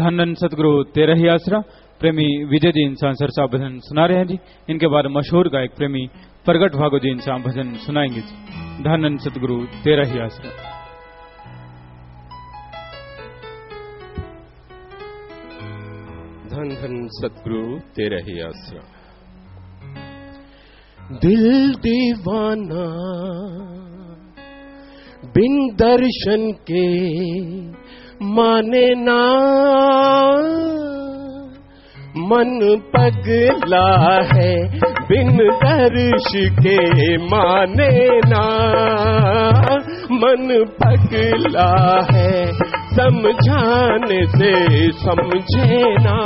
धन सतगुरु तेरा ही आसरा प्रेमी विजय जी इंसान सरसा भजन सुना रहे हैं जी। इनके बाद मशहूर गायक प्रेमी प्रगट भागो जी इंसान भजन सुनाएंगे जी। धन सतगुरु तेरा ही आसरा। धन धन सतगुरु तेरा ही आसरा। दिल दीवाना बिन दर्शन के माने ना, मन पगला है बिन दर्श के माने ना, मन पगला है समझाने से समझे ना।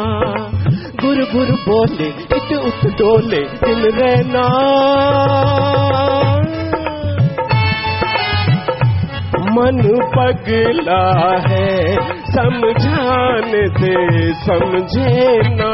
गुर गुर बोले इत उत डोले दिन रहना, मन पगला है समझाने से समझे ना।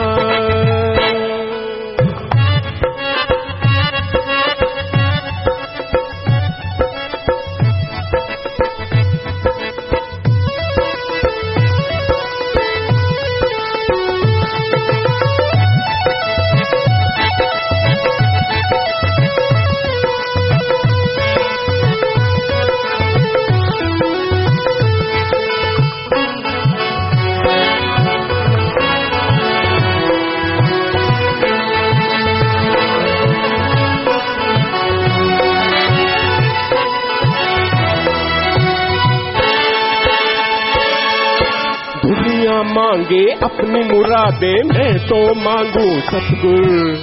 मांगे अपनी मुरादे मैं तो मांगू सतगुर।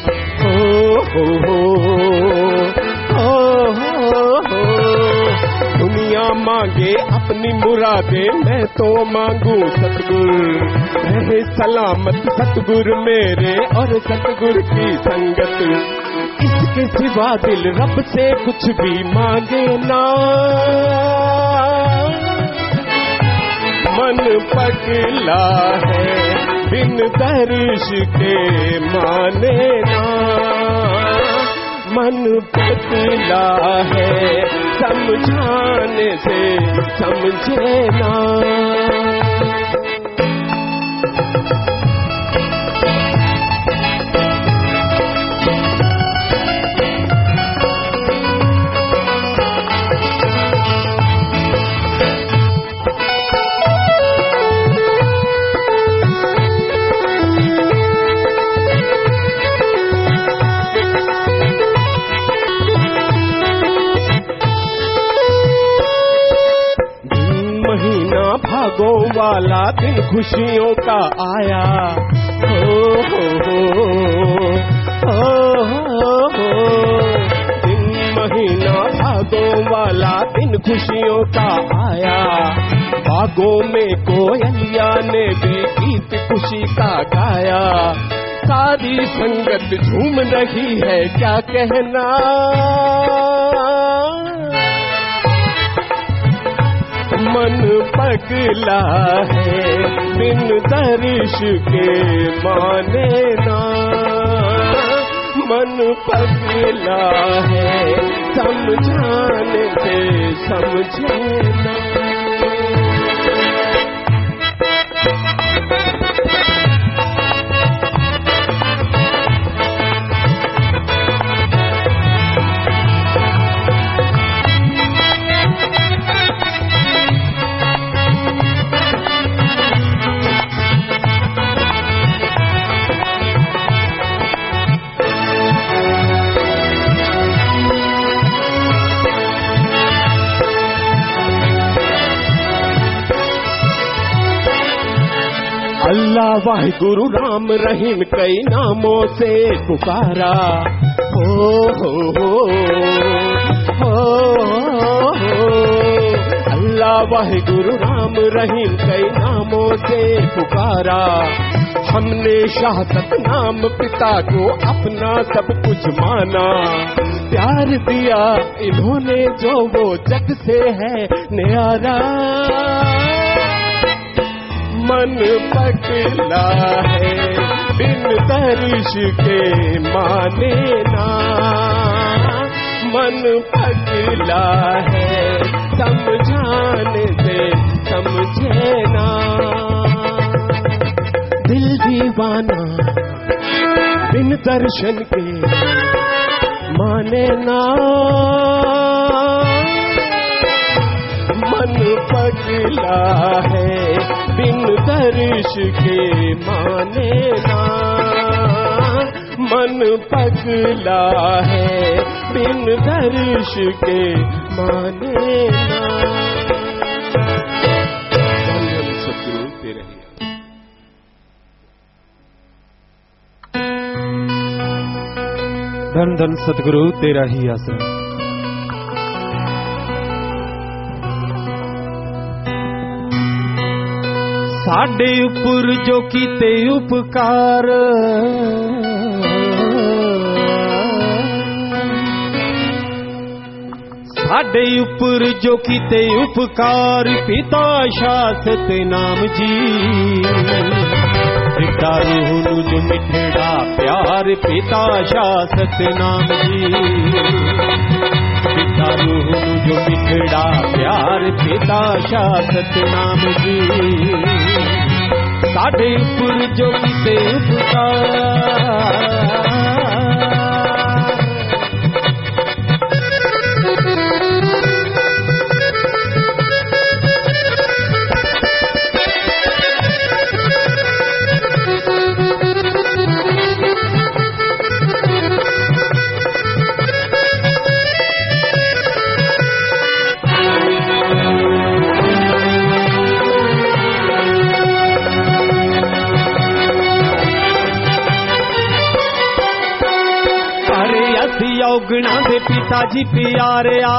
हो दुनिया मांगे अपनी मुरादे मैं तो मांगू सतगुर। रहे सलामत सतगुर मेरे और सतगुर की संगत, इसके सिवा दिल रब से कुछ भी मांगे ना। मन पगला है बिन दर्श के माने ना, मन पगला है समझाने से समझे ना। भागों वाला दिन खुशियों का आया। दिन महीना भागों वाला दिन खुशियों का आया। बागों में कोयलिया ने भी गीत खुशी का गाया। सारी संगत झूम रही है क्या कहना, मन पगला है बिन दर्श के माने ना। मन पगला है समझाने से समझे ना। अल्लाह वाहिगुरु राम रहीम कई नामों से पुकारा। अल्लाह वाहिगुरु राम रहीम कई नामों से पुकारा। हमने शाह सतनाम पिता को अपना सब कुछ माना। प्यार दिया इन्होंने जो वो जग से है न्यारा। मन पगला है बिन दर्श के माने ना। मन पगला है समझाने से समझे ना। दर्शन के माने ना, मन पगला है बिन दर्श के माने ना, मन पगला है बिन दर्श के माने ना। सतगुरु तेरे ही धन धन सतगुरु तेरा ही आसन। साडे उपर जो कीते उपकार, साडे उपर जो कीते उपकार, पिता शासत नाम जी। पिता रूह जो मिठड़ा प्यार, पिता शासत नाम जी। पिता रूह जो मिठड़ा प्यार, पिता शासत नाम जी। साढ़े उपर जो कीते उपकार, औगणा दे पिता जी प्यारिया,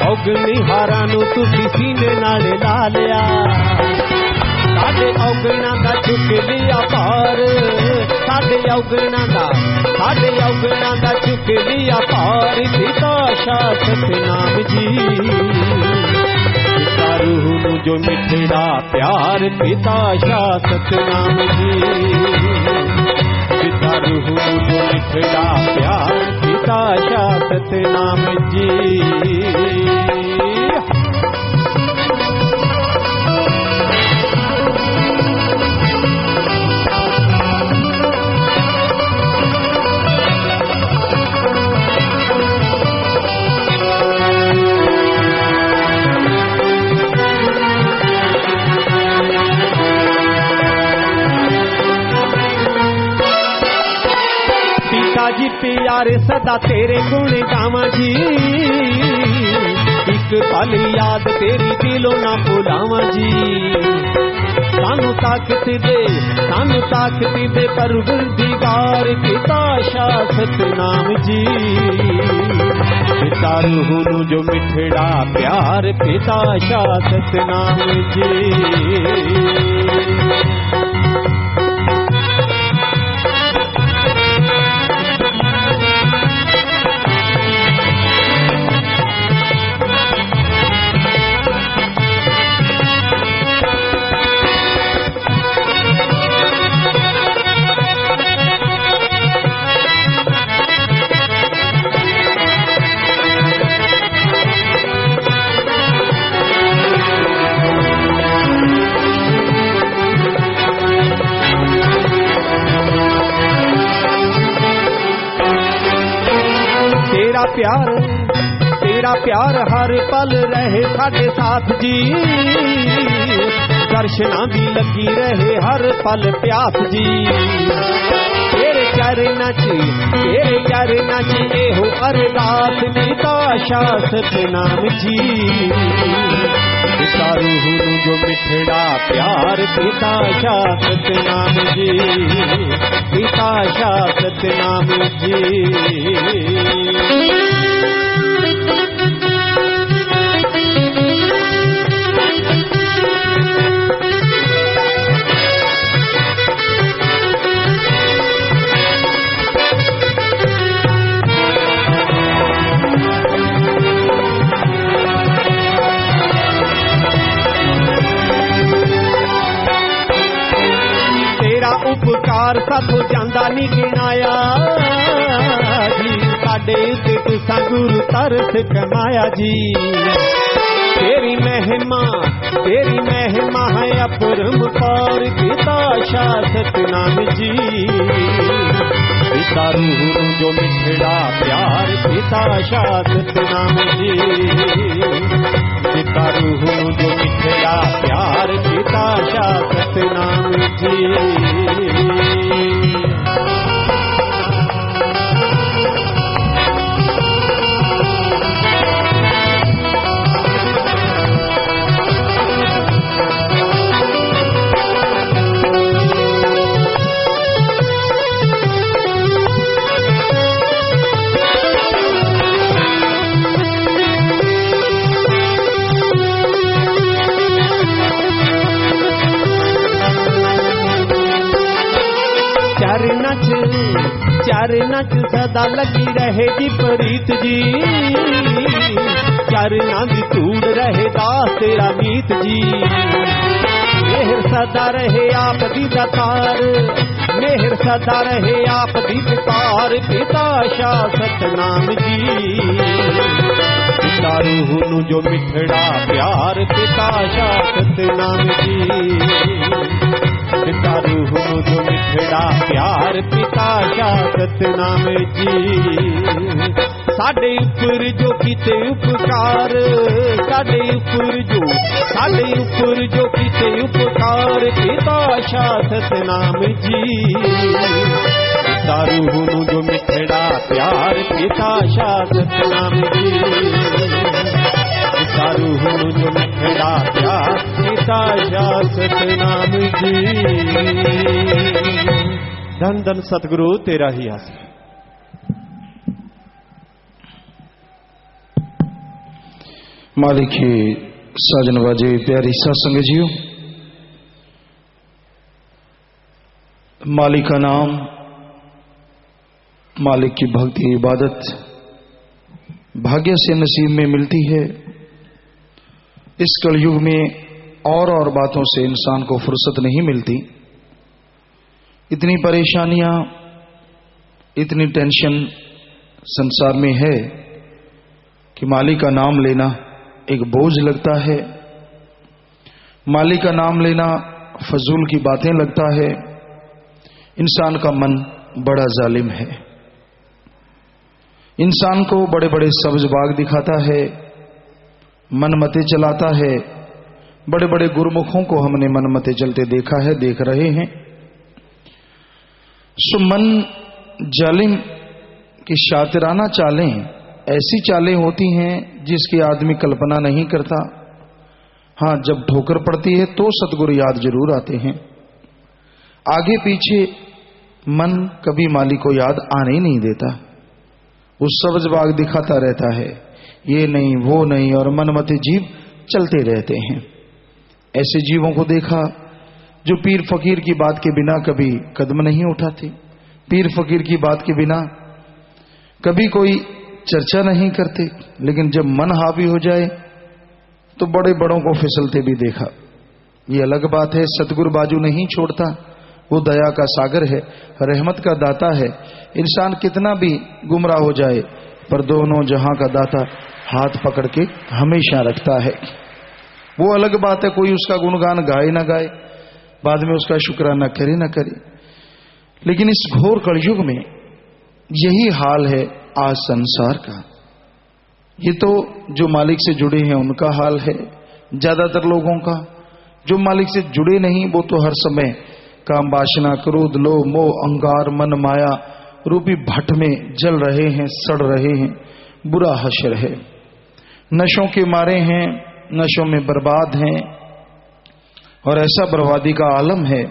औगणिहारा नू तुसी सीने नाल ला लिया। साडे औगणा दा चुक लिया पार, साडे औगणा दा चुक लिया पार, पिता शासत नाम जी। पिता रूह नू जो मिठड़ा प्यार, पिता शासत नाम जी। पिता रूह जो मिठड़ा प्यार, पिता शासत नाम जी। जी प्यारे सदा तेरे गुण गावा जी, एक पल याद तेरी दिलों ना भुलावा जी। सानू ताकत दे परवरदिगार, पिता शासत नाम जी। पिता रूह नू जो मिठड़ा प्यार, पिता शासत नाम जी। तेरा प्यार हर पल रहे साडे साथ जी। दर्शना दी लगी रहे हर पल प्यास जी। तेरे चरना च एहो अरदास, पिता शासत नाम जी। पिता रूह नू जो मिठड़ा प्यार, पिता शासत नाम जी। पिता शासत नाम जी। उपकार साथों जांदा नहीं गिनाया जी। साडे उत्ते तुसां गुरु तरस कमाया जी। तेरी महिमा तेरी महिमा है अपरंपार पिता शाश्वत नाम जी। पिता रूह जो मिठड़ा प्यार पिता शाश्वत नाम जी। पिता रूह जो मिठड़ा प्यार पिता शाश्वत नाम जी। चार नच सदा लगी रहेगी प्रीत जी। चरना दी तूड़ रहे दास तेरा मीत जी। मेहर सदा रहे आप दी दातार, मेहर सदा रहे आप दी दातार पिता शाश्वत नाम जी। पिता रूह नू जो मिठड़ा प्यार पिता शाश्वत नाम जी। पिता रूह नू जो मिठड़ा प्यार पिता शाश्वत नाम जी। साडे उपर जो कीते उपकार, साडे उपर जो कीते उपकार पिता शाश्वत नाम जी। पिता रूह नू जो मिठड़ा प्यार पिता शाश्वत नाम जी। पिता रूह नू जो मिठड़ा प्यार पिता शाश्वत नाम जी। धन धन सतगुरु तेरा ही आसरा। मालिक के साजन बाजे प्यारी सत्संग जियो। मालिक का नाम, मालिक की भक्ति इबादत भाग्य से नसीब में मिलती है। इस कलयुग में और बातों से इंसान को फुर्सत नहीं मिलती। इतनी परेशानियां, इतनी टेंशन संसार में है कि मालिक का नाम लेना एक बोझ लगता है। मालिक का नाम लेना फजूल की बातें लगता है। इंसान का मन बड़ा जालिम है। इंसान को बड़े बड़े सब्ज बाग दिखाता है, मनमते चलाता है। बड़े बड़े गुरमुखों को हमने मनमते चलते देखा है, देख रहे हैं। सो मन जालिम की शातिराना चालें ऐसी चालें होती हैं जिसकी आदमी कल्पना नहीं करता। हां, जब ठोकर पड़ती है तो सतगुरु याद जरूर आते हैं। आगे पीछे मन कभी मालिक को याद आने ही नहीं देता। वो सब्ज बाग दिखाता रहता है, ये नहीं वो नहीं, और मनमते जीव चलते रहते हैं। ऐसे जीवों को देखा जो पीर फकीर की बात के बिना कभी कदम नहीं उठाते, पीर फकीर की बात के बिना कभी कोई चर्चा नहीं करते। लेकिन जब मन हावी हो जाए तो बड़े बड़ों को फिसलते भी देखा। ये अलग बात है। सतगुरु बाजू नहीं छोड़ता। वो दया का सागर है, रहमत का दाता है। इंसान कितना भी गुमराह हो जाए पर दोनों जहां का दाता हाथ पकड़ के हमेशा रखता है। वो अलग बात है, कोई उसका गुणगान गाए ना गाए, बाद में उसका शुक्राना करे ना करे। लेकिन इस घोर कलयुग में यही हाल है आज संसार का। ये तो जो मालिक से जुड़े हैं उनका हाल है। ज्यादातर लोगों का, जो मालिक से जुड़े नहीं, वो तो हर समय काम वासना, क्रोध, लोभ, मोह, अहंकार, मन माया रूपी भट्ट में जल रहे हैं, सड़ रहे हैं। बुरा हश्र है। नशों के मारे हैं, नशों में बर्बाद हैं। और ऐसा बर्बादी का आलम है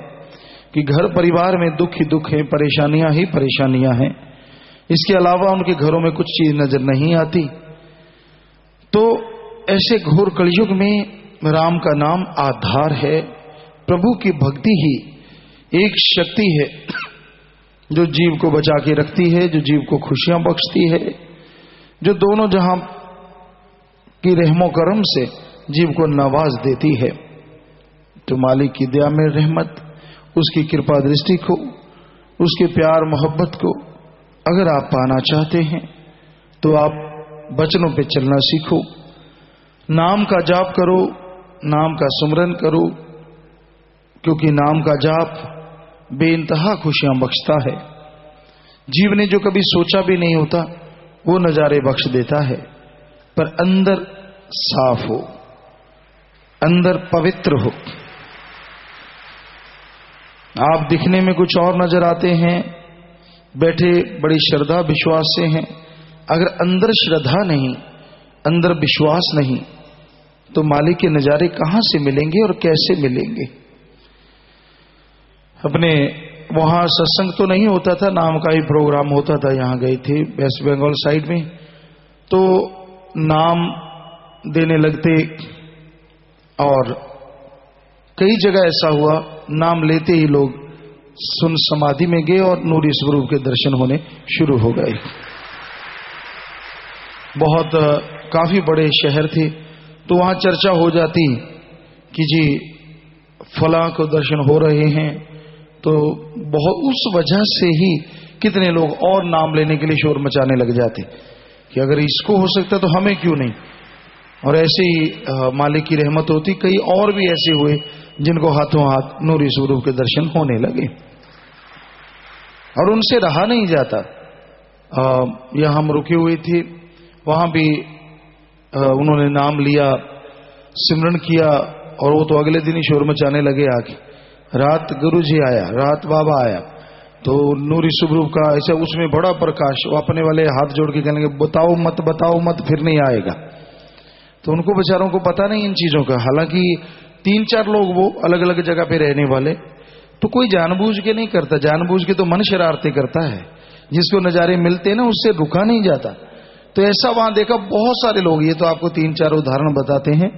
कि घर परिवार में दुख ही दुख है, परेशानियां ही परेशानियां हैं। इसके अलावा उनके घरों में कुछ चीज नजर नहीं आती। तो ऐसे घोर कलयुग में राम का नाम आधार है। प्रभु की भक्ति ही एक शक्ति है जो जीव को बचा के रखती है, जो जीव को खुशियां बख्शती है, जो दोनों जहां की रहमो करम से जीव को नवाज देती है। तो मालिक की दया में रहमत, उसकी कृपा दृष्टि को, उसके प्यार मोहब्बत को अगर आप पाना चाहते हैं तो आप वचनों पे चलना सीखो, नाम का जाप करो, नाम का सुमरन करो, क्योंकि नाम का जाप बेइंतहा खुशियां बख्शता है। जीव ने जो कभी सोचा भी नहीं होता वो नजारे बख्श देता है। पर अंदर साफ हो, अंदर पवित्र हो। आप दिखने में कुछ और नजर आते हैं, बैठे बड़ी श्रद्धा विश्वास से हैं, अगर अंदर श्रद्धा नहीं, अंदर विश्वास नहीं, तो मालिक के नजारे कहां से मिलेंगे और कैसे मिलेंगे। अपने वहां सत्संग तो नहीं होता था, नाम का ही प्रोग्राम होता था। यहां गए थे वेस्ट बंगाल साइड में, तो नाम देने लगते और कई जगह ऐसा हुआ नाम लेते ही लोग सुन समाधि में गए और नूरी स्वरूप के दर्शन होने शुरू हो गए। बहुत काफी बड़े शहर थे, तो वहां चर्चा हो जाती कि जी फलां को दर्शन हो रहे हैं, तो बहुत उस वजह से ही कितने लोग और नाम लेने के लिए शोर मचाने लग जाते कि अगर इसको हो सकता तो हमें क्यों नहीं। और ऐसे ही मालिक की रहमत होती, कई और भी ऐसे हुए जिनको हाथों हाथ नूरी स्वरूप के दर्शन होने लगे और उनसे रहा नहीं जाता। यहां हम रुके हुए थे, वहां भी उन्होंने नाम लिया, सिमरन किया, और वो तो अगले दिन ही शोर मचाने लगे आके। रात गुरु जी आया, रात बाबा आया, तो नूरी स्वरूप का ऐसा उसमें बड़ा प्रकाश, वो अपने वाले हाथ जोड़ के कहने बताओ मत फिर नहीं आएगा। तो उनको बेचारों को पता नहीं इन चीजों का। हालांकि 3-4 लोग वो अलग अलग जगह पे रहने वाले, तो कोई जानबूझ के नहीं करता, जानबूझ के तो मन शरारते करता है। जिसको नजारे मिलते हैं ना उससे रुका नहीं जाता। तो ऐसा वहां देखा बहुत सारे लोग, ये तो आपको 3-4 उदाहरण बताते हैं,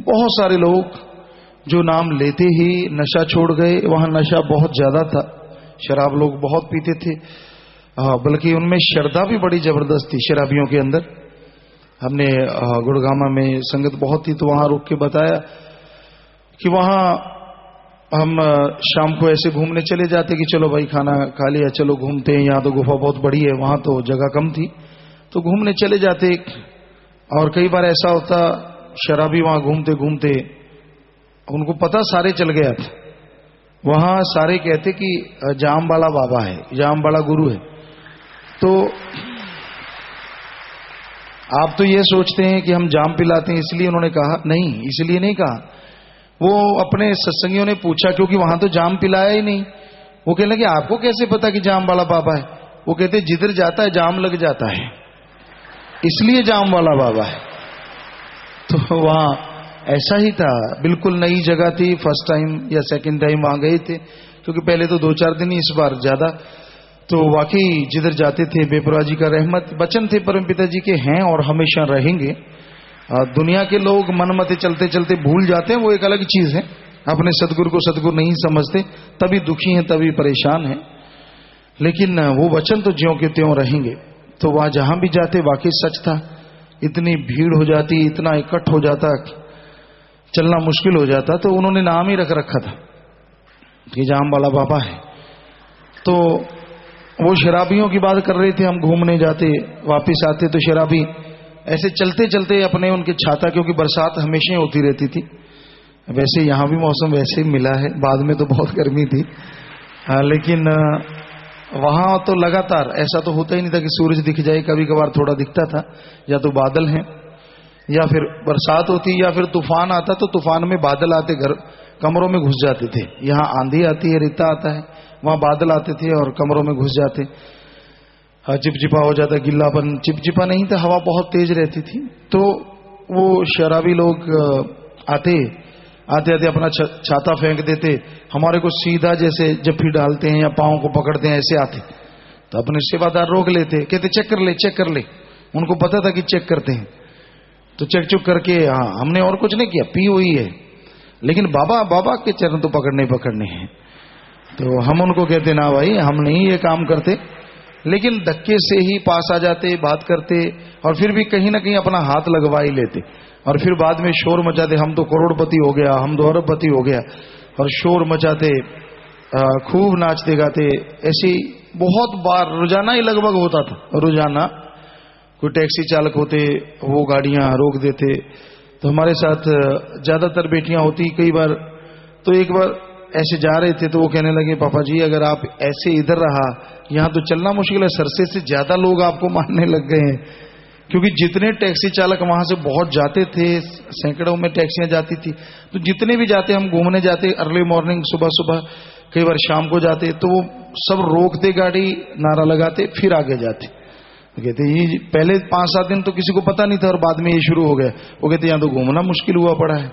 बहुत सारे लोग जो नाम लेते ही नशा छोड़ गए। वहां नशा बहुत ज्यादा था, शराब लोग बहुत पीते थे, बल्कि उनमें श्रद्धा भी बड़ी जबरदस्त थी शराबियों के अंदर। हमने गुड़गामा में संगत बहुत थी, तो वहां रुक के बताया कि वहां हम शाम को ऐसे घूमने चले जाते कि चलो भाई खाना खा लिया, चलो घूमते हैं, यहाँ तो गुफा बहुत बड़ी है, वहां तो जगह कम थी, तो घूमने चले जाते। और कई बार ऐसा होता शराबी वहां घूमते घूमते उनको पता सारे चल गया था, वहां सारे कहते कि जाम वाला बाबा है, जाम वाला गुरु है। तो आप तो ये सोचते हैं कि हम जाम पिलाते हैं इसलिए उन्होंने कहा, नहीं इसलिए नहीं कहा। वो अपने सत्संगियों ने पूछा, क्योंकि वहां तो जाम पिलाया ही नहीं। वो कहने लगे आपको कैसे पता कि जाम वाला बाबा है। वो कहते जिधर जाता है जाम लग जाता है, इसलिए जाम वाला बाबा है। तो वहां ऐसा ही था, बिल्कुल नई जगह थी, फर्स्ट टाइम या सेकंड टाइम वहां गए थे, क्योंकि पहले तो 2-4 दिन ही, इस बार ज्यादा। तो वाकई जिधर जाते थे बेपरवाह जी का रहमत वचन थे परमपिता जी के, हैं और हमेशा रहेंगे। दुनिया के लोग मनमते चलते चलते भूल जाते हैं, वो एक अलग चीज है। अपने सदगुरु को सदगुरु नहीं समझते, तभी दुखी हैं, तभी परेशान हैं। लेकिन वो वचन तो ज्यों के त्यों रहेंगे। तो वहां जहां भी जाते वाकई सच था, इतनी भीड़ हो जाती, इतना इकट्ठ हो जाता, चलना मुश्किल हो जाता। तो उन्होंने नाम ही रख रखा था कि जाम वाला बाबा है। तो वो शराबियों की बात कर रहे थे, हम घूमने जाते वापस आते तो शराबी ऐसे चलते चलते अपने उनके छाता, क्योंकि बरसात हमेशा होती रहती थी, वैसे यहां भी मौसम वैसे ही मिला है, बाद में तो बहुत गर्मी थी। लेकिन वहां तो लगातार ऐसा तो होता ही नहीं था कि सूरज दिख जाए, कभी कभार थोड़ा दिखता था, या तो बादल हैं या फिर बरसात होती या फिर तूफान आता, तो तूफान में बादल आते घर कमरों में घुस जाते थे। यहाँ आंधी आती है, रेता आता है, वहां बादल आते थे और कमरों में घुस जाते, चिपचिपा हो जाता, गिल्लापन। चिपचिपा नहीं था, हवा बहुत तेज रहती थी। तो वो शराबी लोग आते आते अपना छाता फेंक देते, हमारे को सीधा जैसे जफ्फी डालते हैं या पांव को पकड़ते हैं ऐसे आते। तो अपने सेवादार रोक लेते, कहते चेक कर ले। उनको पता था कि चेक करते हैं, तो चेक चुक करके, हाँ हमने और कुछ नहीं किया, पी हुई है, लेकिन बाबा के चरण तो पकड़ने हैं। तो हम उनको कहते ना भाई हम नहीं ये काम करते, लेकिन धक्के से ही पास आ जाते, बात करते, और फिर भी कहीं ना कहीं अपना हाथ लगवा ही लेते, और फिर बाद में शोर मचाते, हम तो करोड़पति हो गया, हम तो अरबपति हो गया, और शोर मचाते, खूब नाचते गाते। ऐसी बहुत बार रोजाना ही लगभग होता था। रोजाना कोई टैक्सी चालक होते, वो गाड़ियां रोक देते, तो हमारे साथ ज्यादातर बेटियां होती, कई बार तो एक बार ऐसे जा रहे थे तो वो कहने लगे पापा जी अगर आप ऐसे इधर रहा यहाँ तो चलना मुश्किल है, सरसे से ज्यादा लोग आपको मारने लग गए हैं। क्योंकि जितने टैक्सी चालक वहां से बहुत जाते थे, सैकड़ों में टैक्सियां जाती थी, तो जितने भी जाते हम घूमने जाते अर्ली मॉर्निंग सुबह सुबह, कई बार शाम को जाते, तो वो सब रोकते गाड़ी, नारा लगाते, फिर आगे जाते। तो कहते ये पहले 5-7 दिन तो किसी को पता नहीं था और बाद में ये शुरू हो गया। वो कहते यहाँ तो घूमना मुश्किल हुआ पड़ा है।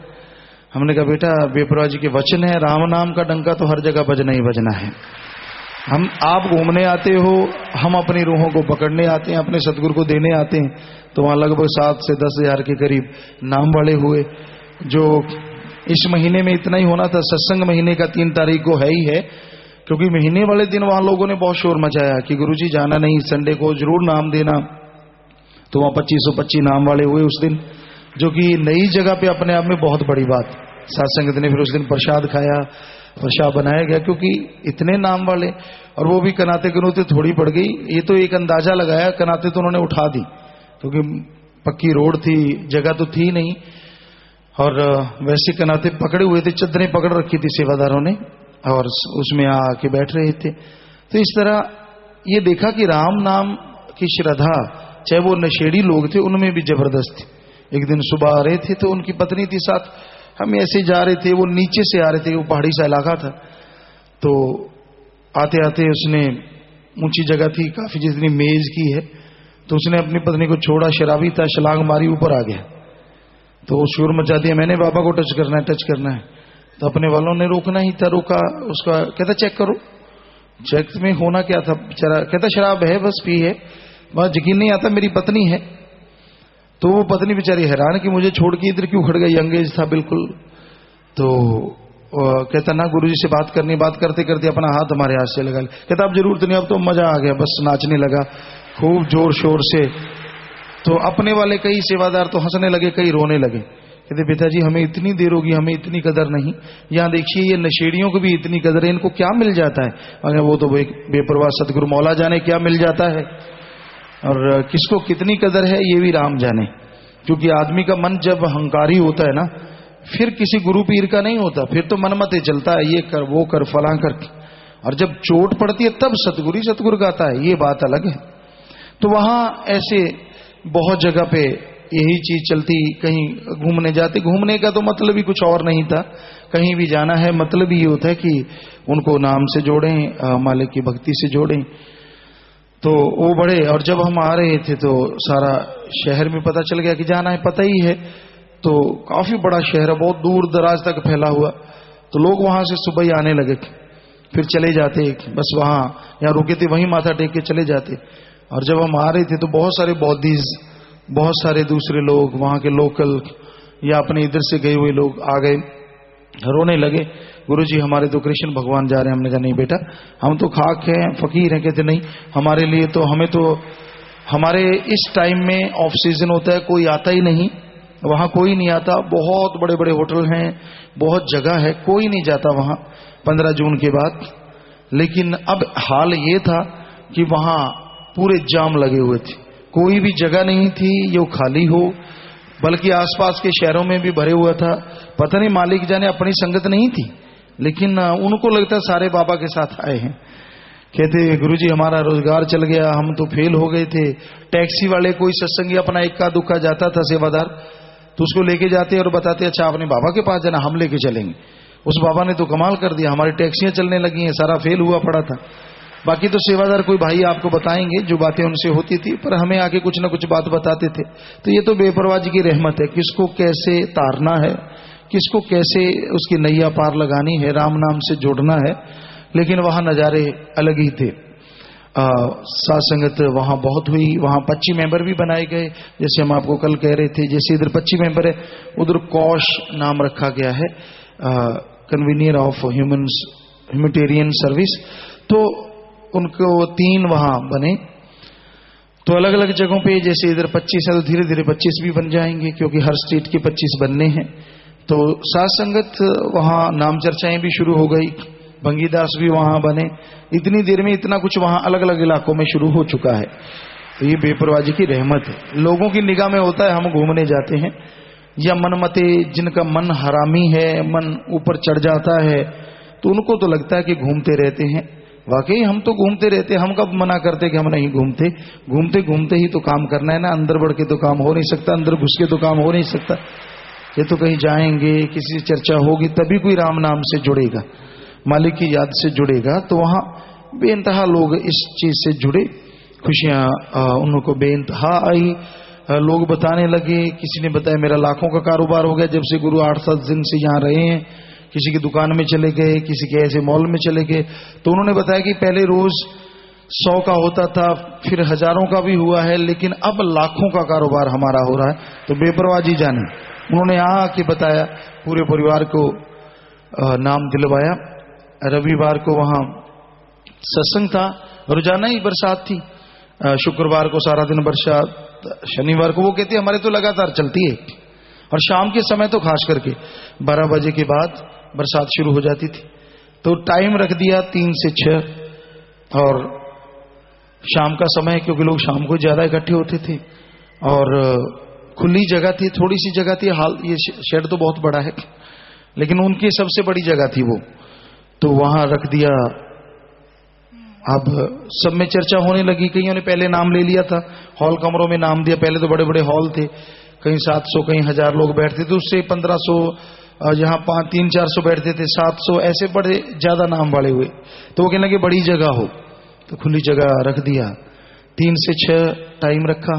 हमने कहा बेटा बेपरवाह जी के वचन है, राम नाम का डंका तो हर जगह बजना ही बजना है। हम आप घूमने आते हो, हम अपनी रूहों को पकड़ने आते हैं, अपने सतगुरु को देने आते हैं। तो वहां लगभग 7 से 10 हजार के करीब नाम वाले हुए। जो इस महीने में इतना ही होना था, सत्संग महीने का 3 तारीख को है ही है, क्योंकि महीने वाले दिन वहां लोगों ने बहुत शोर मचाया कि गुरुजी जाना नहीं, संडे को जरूर नाम देना। तो वहां 2525 नाम वाले हुए उस दिन, जो कि नई जगह पे अपने आप में बहुत बड़ी बात। साथ संगत ने फिर उस दिन प्रसाद खाया, प्रसाद बनाया गया, क्योंकि इतने नाम वाले, और वो भी कनाते कनूते थोड़ी पड़ गई। ये तो एक अंदाजा लगाया, कनाते तो उन्होंने उठा दी क्योंकि पक्की रोड थी, जगह तो थी नहीं, और वैसे कनाते पकड़े हुए थे, चद्दरें पकड़ रखी थी सेवादारों ने, और उसमें आके बैठ रहे थे। तो इस तरह ये देखा कि राम नाम की श्रद्धा, चाहे वो नशेड़ी लोग थे उनमें भी जबरदस्त थी। एक दिन सुबह आ रहे थे तो उनकी पत्नी थी साथ, हम ऐसे जा रहे थे, वो नीचे से आ रहे थे, वो पहाड़ी सा इलाका था। तो आते आते उसने, ऊंची जगह थी काफी जितनी मेज की है, तो उसने अपनी पत्नी को छोड़ा, शराबी था, छलांग मारी, ऊपर आ गया। तो शोर मचा दिया, मैंने बाबा को टच करना है, टच करना है। तो अपने वालों ने रोकना ही था, रोका उसका, कहता चेक करो। चेक में होना क्या था बेचारा, कहता शराब है बस पी है, बस यकीन नहीं आता मेरी पत्नी है। तो वो पत्नी बेचारी हैरान कि मुझे छोड़ के इधर क्यों खड़ गई, अंगेज था बिल्कुल। तो कहता ना गुरुजी से बात करनी, बात करते करते अपना हाथ हमारे हाथ से लगा। कहता अब जरूरत नहीं, अब तो मजा आ गया, बस नाचने लगा खूब जोर शोर से। तो अपने वाले कई सेवादार तो हंसने लगे, कई रोने लगे। कहते पिताजी हमें इतनी देर होगी, हमें इतनी कदर नहीं। यहाँ देखिए ये नशेड़ियों को भी इतनी कदर है, इनको क्या मिल जाता है? अगर वो तो बेपरवाह सतगुरु मौला जाने क्या मिल जाता है, और किसको कितनी कदर है ये भी राम जाने। क्योंकि आदमी का मन जब अहंकारी होता है ना, फिर किसी गुरु पीर का नहीं होता, फिर तो मनमते चलता है, ये कर वो कर फलां कर। और जब चोट पड़ती है तब सतगुरु गाता है, ये बात अलग है। तो वहां ऐसे बहुत जगह पे यही चीज चलती। कहीं घूमने जाते, घूमने का तो मतलब ही कुछ और नहीं था, कहीं भी जाना है मतलब ये होता है कि उनको नाम से जोड़ें, मालिक की भक्ति से जोड़ें। तो वो बड़े, और जब हम आ रहे थे तो सारा शहर में पता चल गया कि जाना है, पता ही है। तो काफी बड़ा शहर है, बहुत दूर दराज तक फैला हुआ। तो लोग वहां से सुबह ही आने लगे, फिर चले जाते, बस वहां यहाँ रुके थे वहीं माथा टेक के चले जाते। और जब हम आ रहे थे तो बहुत सारे बौद्धिस्ट, बहुत सारे दूसरे लोग, वहां के लोकल या अपने इधर से गए हुए लोग आ गए, रोने लगे, गुरुजी हमारे तो कृष्ण भगवान जा रहे हैं। हमने कहा नहीं बेटा, हम तो खाक हैं, फकीर हैं। कहते नहीं, हमारे लिए तो, हमें तो, हमारे इस टाइम में ऑफ सीजन होता है, कोई आता ही नहीं, वहां कोई नहीं आता। बहुत बड़े बड़े होटल हैं, बहुत जगह है, कोई नहीं जाता वहां 15 जून के बाद। लेकिन अब हाल ये था कि वहां पूरे जाम लगे हुए थे, कोई भी जगह नहीं थी जो खाली हो, बल्कि आसपास के शहरों में भी भरे हुआ था। पता नहीं मालिक जाने, अपनी संगत नहीं थी, लेकिन उनको लगता सारे बाबा के साथ आए हैं। कहते गुरुजी हमारा रोजगार चल गया, हम तो फेल हो गए थे। टैक्सी वाले कोई सत्संगी अपना इक्का दुक्का जाता था सेवादार, तो उसको लेके जाते और बताते अच्छा आपने बाबा के पास जाना, हम लेके चलेंगे। उस बाबा ने तो कमाल कर दिया, हमारी टैक्सियां चलने लगी हैं, सारा फेल हुआ पड़ा था। बाकी तो सेवादार कोई भाई आपको बताएंगे जो बातें उनसे होती थी, पर हमें आके कुछ ना कुछ बात बताते थे। तो ये तो बेपरवाह जी की रहमत है, किसको कैसे तारना है, किसको कैसे उसकी नैया पार लगानी है, राम नाम से जोड़ना है। लेकिन वहां नजारे अलग ही थे। साथ संगत वहां बहुत हुई, वहां 25 मेंबर भी बनाए गए, जैसे हम आपको कल कह रहे थे। जैसे इधर 25 मेंबर है, उधर कौश नाम रखा गया है, कन्वीनियर ऑफ ह्यूमैनिटेरियन सर्विस। तो उनको 3 वहां बने। तो अलग अलग जगहों पे, जैसे इधर 25 है तो धीरे धीरे 25 भी बन जाएंगे, क्योंकि हर स्टेट के 25 बनने हैं। तो साथ संगत वहां नाम चर्चाएं भी शुरू हो गई, भंगीदास भी वहां बने। इतनी देर में इतना कुछ वहां अलग अलग इलाकों में शुरू हो चुका है। तो ये बेपरवाह जी की रहमत है। लोगों की निगाह में होता है हम घूमने जाते हैं, या मनमते जिनका मन हरामी है, मन ऊपर चढ़ जाता है, तो उनको तो लगता है कि घूमते रहते हैं। वाकई हम तो घूमते रहते हैं, हम कब मना करते कि हम नहीं घूमते? घूमते घूमते ही तो काम करना है ना, अंदर बढ़ के तो काम हो नहीं सकता, अंदर घुस के तो काम हो नहीं सकता। ये तो कहीं जाएंगे, किसी से चर्चा होगी तभी कोई राम नाम से जुड़ेगा, मालिक की याद से जुड़ेगा। तो वहां बेइंतहा लोग इस चीज से जुड़े, खुशियां उनको बेइंतहा आई। लोग बताने लगे, किसी ने बताया मेरा लाखों का कारोबार हो गया जब से गुरु 8-7 दिन से यहाँ रहे हैं। किसी की दुकान में चले गए, किसी के ऐसे मॉल में चले गए। तो उन्होंने बताया कि पहले रोज 100 का होता था, फिर हजारों का भी हुआ है, लेकिन अब लाखों का कारोबार हमारा हो रहा है। तो बेपरवाह जी जाने उन्होंने आके बताया, पूरे परिवार को नाम दिलवाया। रविवार को वहां सत्संग था, रोजाना ही बरसात थी। शुक्रवार को सारा दिन बरसात, शनिवार को वो कहते हमारे तो लगातार चलती है, और शाम के समय तो खास करके 12 बजे के बाद बरसात शुरू हो जाती थी। तो टाइम रख दिया 3 से 6, और शाम का समय, क्योंकि लोग शाम को ज्यादा इकट्ठे होते थे और खुली जगह थी, थोड़ी सी जगह थी। हाल ये शेड तो बहुत बड़ा है, लेकिन उनकी सबसे बड़ी जगह थी वो, तो वहां रख दिया। अब सब में चर्चा होने लगी, कईयों ने पहले नाम ले लिया था, हॉल कमरों में नाम दिया। पहले तो बड़े बड़े हॉल थे, कहीं 700 कहीं 1000 लोग बैठते थे, उससे 1500, जहां 300-400 बैठते थे 700, ऐसे बड़े ज्यादा नाम वाले हुए। तो वो कहने लगे बड़ी जगह हो, तो खुली जगह रख दिया। 3 से 6 टाइम रखा,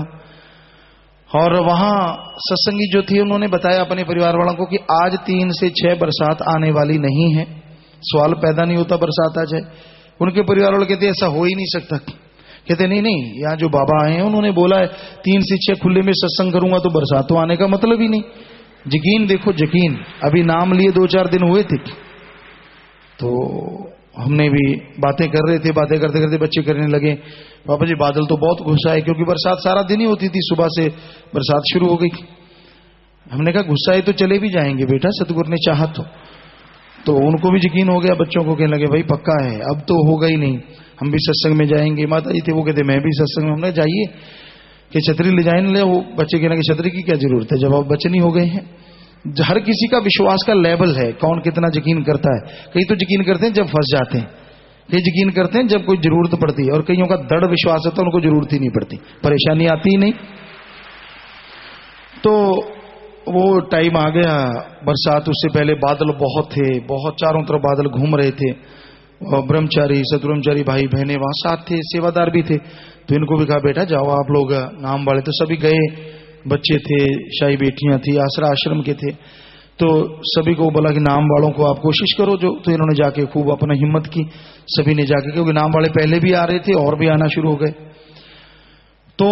और वहां सत्संगी जो थे उन्होंने बताया अपने परिवार वालों को कि आज 3 से 6 बरसात आने वाली नहीं है। सवाल पैदा नहीं होता बरसात आ जाए। उनके परिवार वाले कहते ऐसा हो ही नहीं सकता। कहते नहीं नहीं, यहाँ जो बाबा आए हैं उन्होंने बोला है 3 से 6 खुले में सत्संग करूंगा तो बरसात तो आने का मतलब ही नहीं। यकीन देखो, यकीन। अभी नाम लिए 2-4 दिन हुए थे, तो हमने भी बातें कर रहे थे, बातें करते करते बच्चे करने लगे, पापा जी बादल तो बहुत गुस्सा है, क्योंकि बरसात सारा दिन ही होती थी, सुबह से बरसात शुरू हो गई। हमने कहा गुस्सा है तो चले भी जाएंगे बेटा, सतगुरु ने चाहा तो उनको भी यकीन हो गया। बच्चों को कहने लगे भाई पक्का है, अब तो होगा ही नहीं, हम भी सत्संग में जाएंगे। माता जी थे वो कहते मैं भी सत्संग में। हमने जाइए कि छतरी ले जाए, ले। वो बच्चे कहने लगे छतरी की क्या जरूरत है, जब आप बच्चे नहीं हो गए हैं। हर किसी का विश्वास का लेवल है, कौन कितना यकीन करता है। कई तो यकीन करते हैं जब फंस जाते हैं, कई यकीन करते हैं जब कोई जरूरत पड़ती है, और कईयों का दृढ़ विश्वास होता है उनको जरूरत ही नहीं पड़ती, परेशानी आती ही नहीं। तो वो टाइम आ गया बरसात, उससे पहले बादल बहुत थे, बहुत चारों तरफ बादल घूम रहे थे। ब्रह्मचारी सतब्रह्मचारी भाई बहने वहां साथ थे, सेवादार भी थे। तो इनको भी कहा बेटा जाओ आप लोग नाम वाले, तो सभी गए। बच्चे थे, शाही बेटियां थी, आसरा आश्रम के थे, तो सभी को बोला कि नाम वालों को आप कोशिश करो जो। तो इन्होंने जाके खूब अपना हिम्मत की, सभी ने जाके, क्योंकि नाम वाले पहले भी आ रहे थे और भी आना शुरू हो गए। तो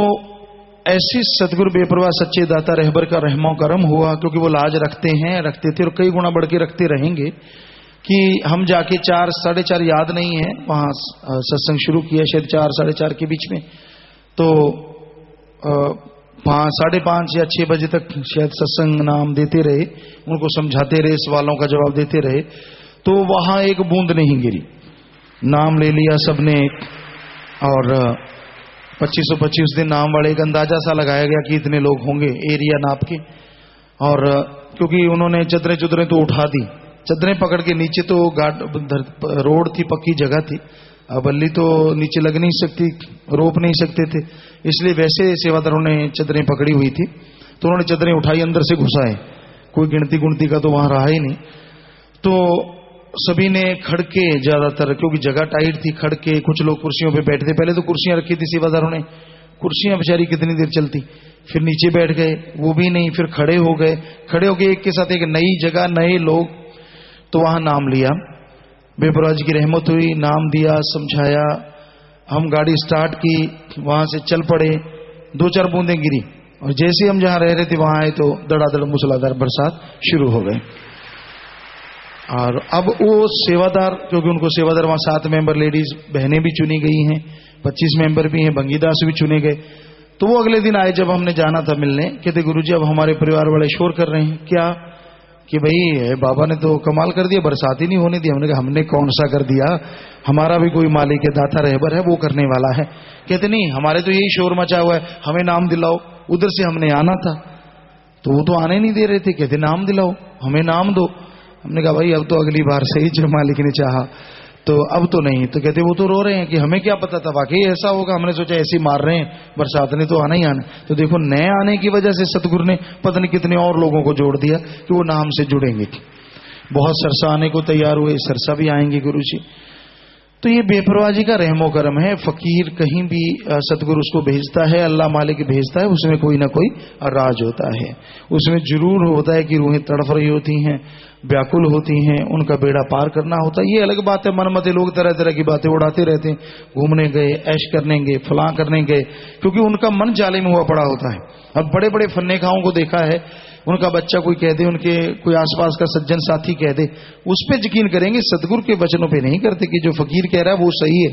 ऐसी सतगुरु बेपरवाह सच्चे दाता रहबर का रहमो करम हुआ, क्योंकि वो लाज रखते हैं, रखते थे और कई गुना बढ़ के रखते रहेंगे। कि हम जाके 4-4:30 याद नहीं है, वहां सत्संग शुरू किया शायद 4-4:30 के बीच में। तो 5-5:30 या 6 बजे तक शायद सत्संग नाम देते रहे, उनको समझाते रहे, सवालों का जवाब देते रहे। तो वहां एक बूंद नहीं गिरी, नाम ले लिया सबने। और 2525 दिन नाम वाले, एक अंदाजा सा लगाया गया कि इतने लोग होंगे, एरिया नाप के। और क्योंकि उन्होंने चदरें तो उठा दी, चदरें पकड़ के नीचे तो रोड थी, पक्की जगह थी, बल्ली तो नीचे लग नहीं सकती, रोप नहीं सकते थे, इसलिए वैसे सेवादारों ने चदरें पकड़ी हुई थी। तो उन्होंने चदरें उठाई, अंदर से घुसाए, कोई गिनती का तो वहां रहा ही नहीं। तो सभी ने खड़के, ज्यादातर क्योंकि जगह टाइट थी, खड़के। कुछ लोग कुर्सियों पे बैठे थे, पहले तो कुर्सियां रखी थी सेवादारों ने, कुर्सियां बेचारी कितनी देर चलती, फिर नीचे बैठ गए, वो भी नहीं, फिर खड़े हो गए। खड़े होके एक के साथ एक नई जगह, नए लोग, तो वहां नाम लिया। बेपरवाह जी की रहमत हुई, नाम दिया, समझाया। हम गाड़ी स्टार्ट की, वहां से चल पड़े। 2-4 बूंदें गिरी, और जैसे हम जहां रह रहे थे वहां आए तो धड़ाधड़ मूसलाधार बरसात शुरू हो गई। और अब वो सेवादार, क्योंकि उनको सेवादार वहां 7 मेंबर लेडीज बहनें भी चुनी गई हैं, 25 मेंबर भी हैं, बंगीदास भी चुने गए। तो वो अगले दिन आए जब हमने जाना था मिलने, कहते गुरुजी अब हमारे परिवार वाले शोर कर रहे हैं। क्या? कि भाई बाबा ने तो कमाल कर दिया, बरसात ही नहीं होने दी। हमने कहा हमने कौन सा कर दिया, हमारा भी कोई मालिक है, दाता रहबर है, वो करने वाला है। कहते नहीं, हमारे तो यही शोर मचा हुआ है, हमें नाम दिलाओ, उधर से हमने आना था। तो वो तो आने नहीं दे रहे थे, कहते नाम दिलाओ, हमें नाम दो। हमने कहा भाई अब तो अगली बार से ही जब मालिक ने चाहा, तो अब तो नहीं। तो कहते वो तो रो रहे हैं कि हमें क्या पता था वाकई ऐसा होगा, हमने सोचा ऐसे मार रहे हैं, बरसात ने तो आना ही आना। तो देखो नए आने की वजह से सतगुरु ने पता नहीं कितने और लोगों को जोड़ दिया कि वो नाम से जुड़ेंगे। बहुत सरसा आने को तैयार हुए, सरसा भी आएंगे गुरु जी। तो ये बेपरवाही का रहमो करम है। फकीर कहीं भी सतगुरु उसको भेजता है, अल्लाह मालिक भेजता है, उसमें कोई ना कोई राज होता है। उसमें जरूर होता है कि रूहें तड़फ रही होती हैं, व्याकुल होती हैं, उनका बेड़ा पार करना होता है। ये अलग बात है, मनमते लोग तरह तरह की बातें उड़ाते रहते हैं, घूमने गए, ऐश करने गए, फलां करने गए, क्योंकि उनका मन जालिम हुआ पड़ा होता है। अब बड़े बड़े फन्ने खाओं को देखा है, उनका बच्चा कोई कह दे, उनके कोई आसपास का सज्जन साथी कह दे, उस पर यकीन करेंगे, सदगुरु के वचनों पे नहीं करते कि जो फकीर कह रहा है वो सही है।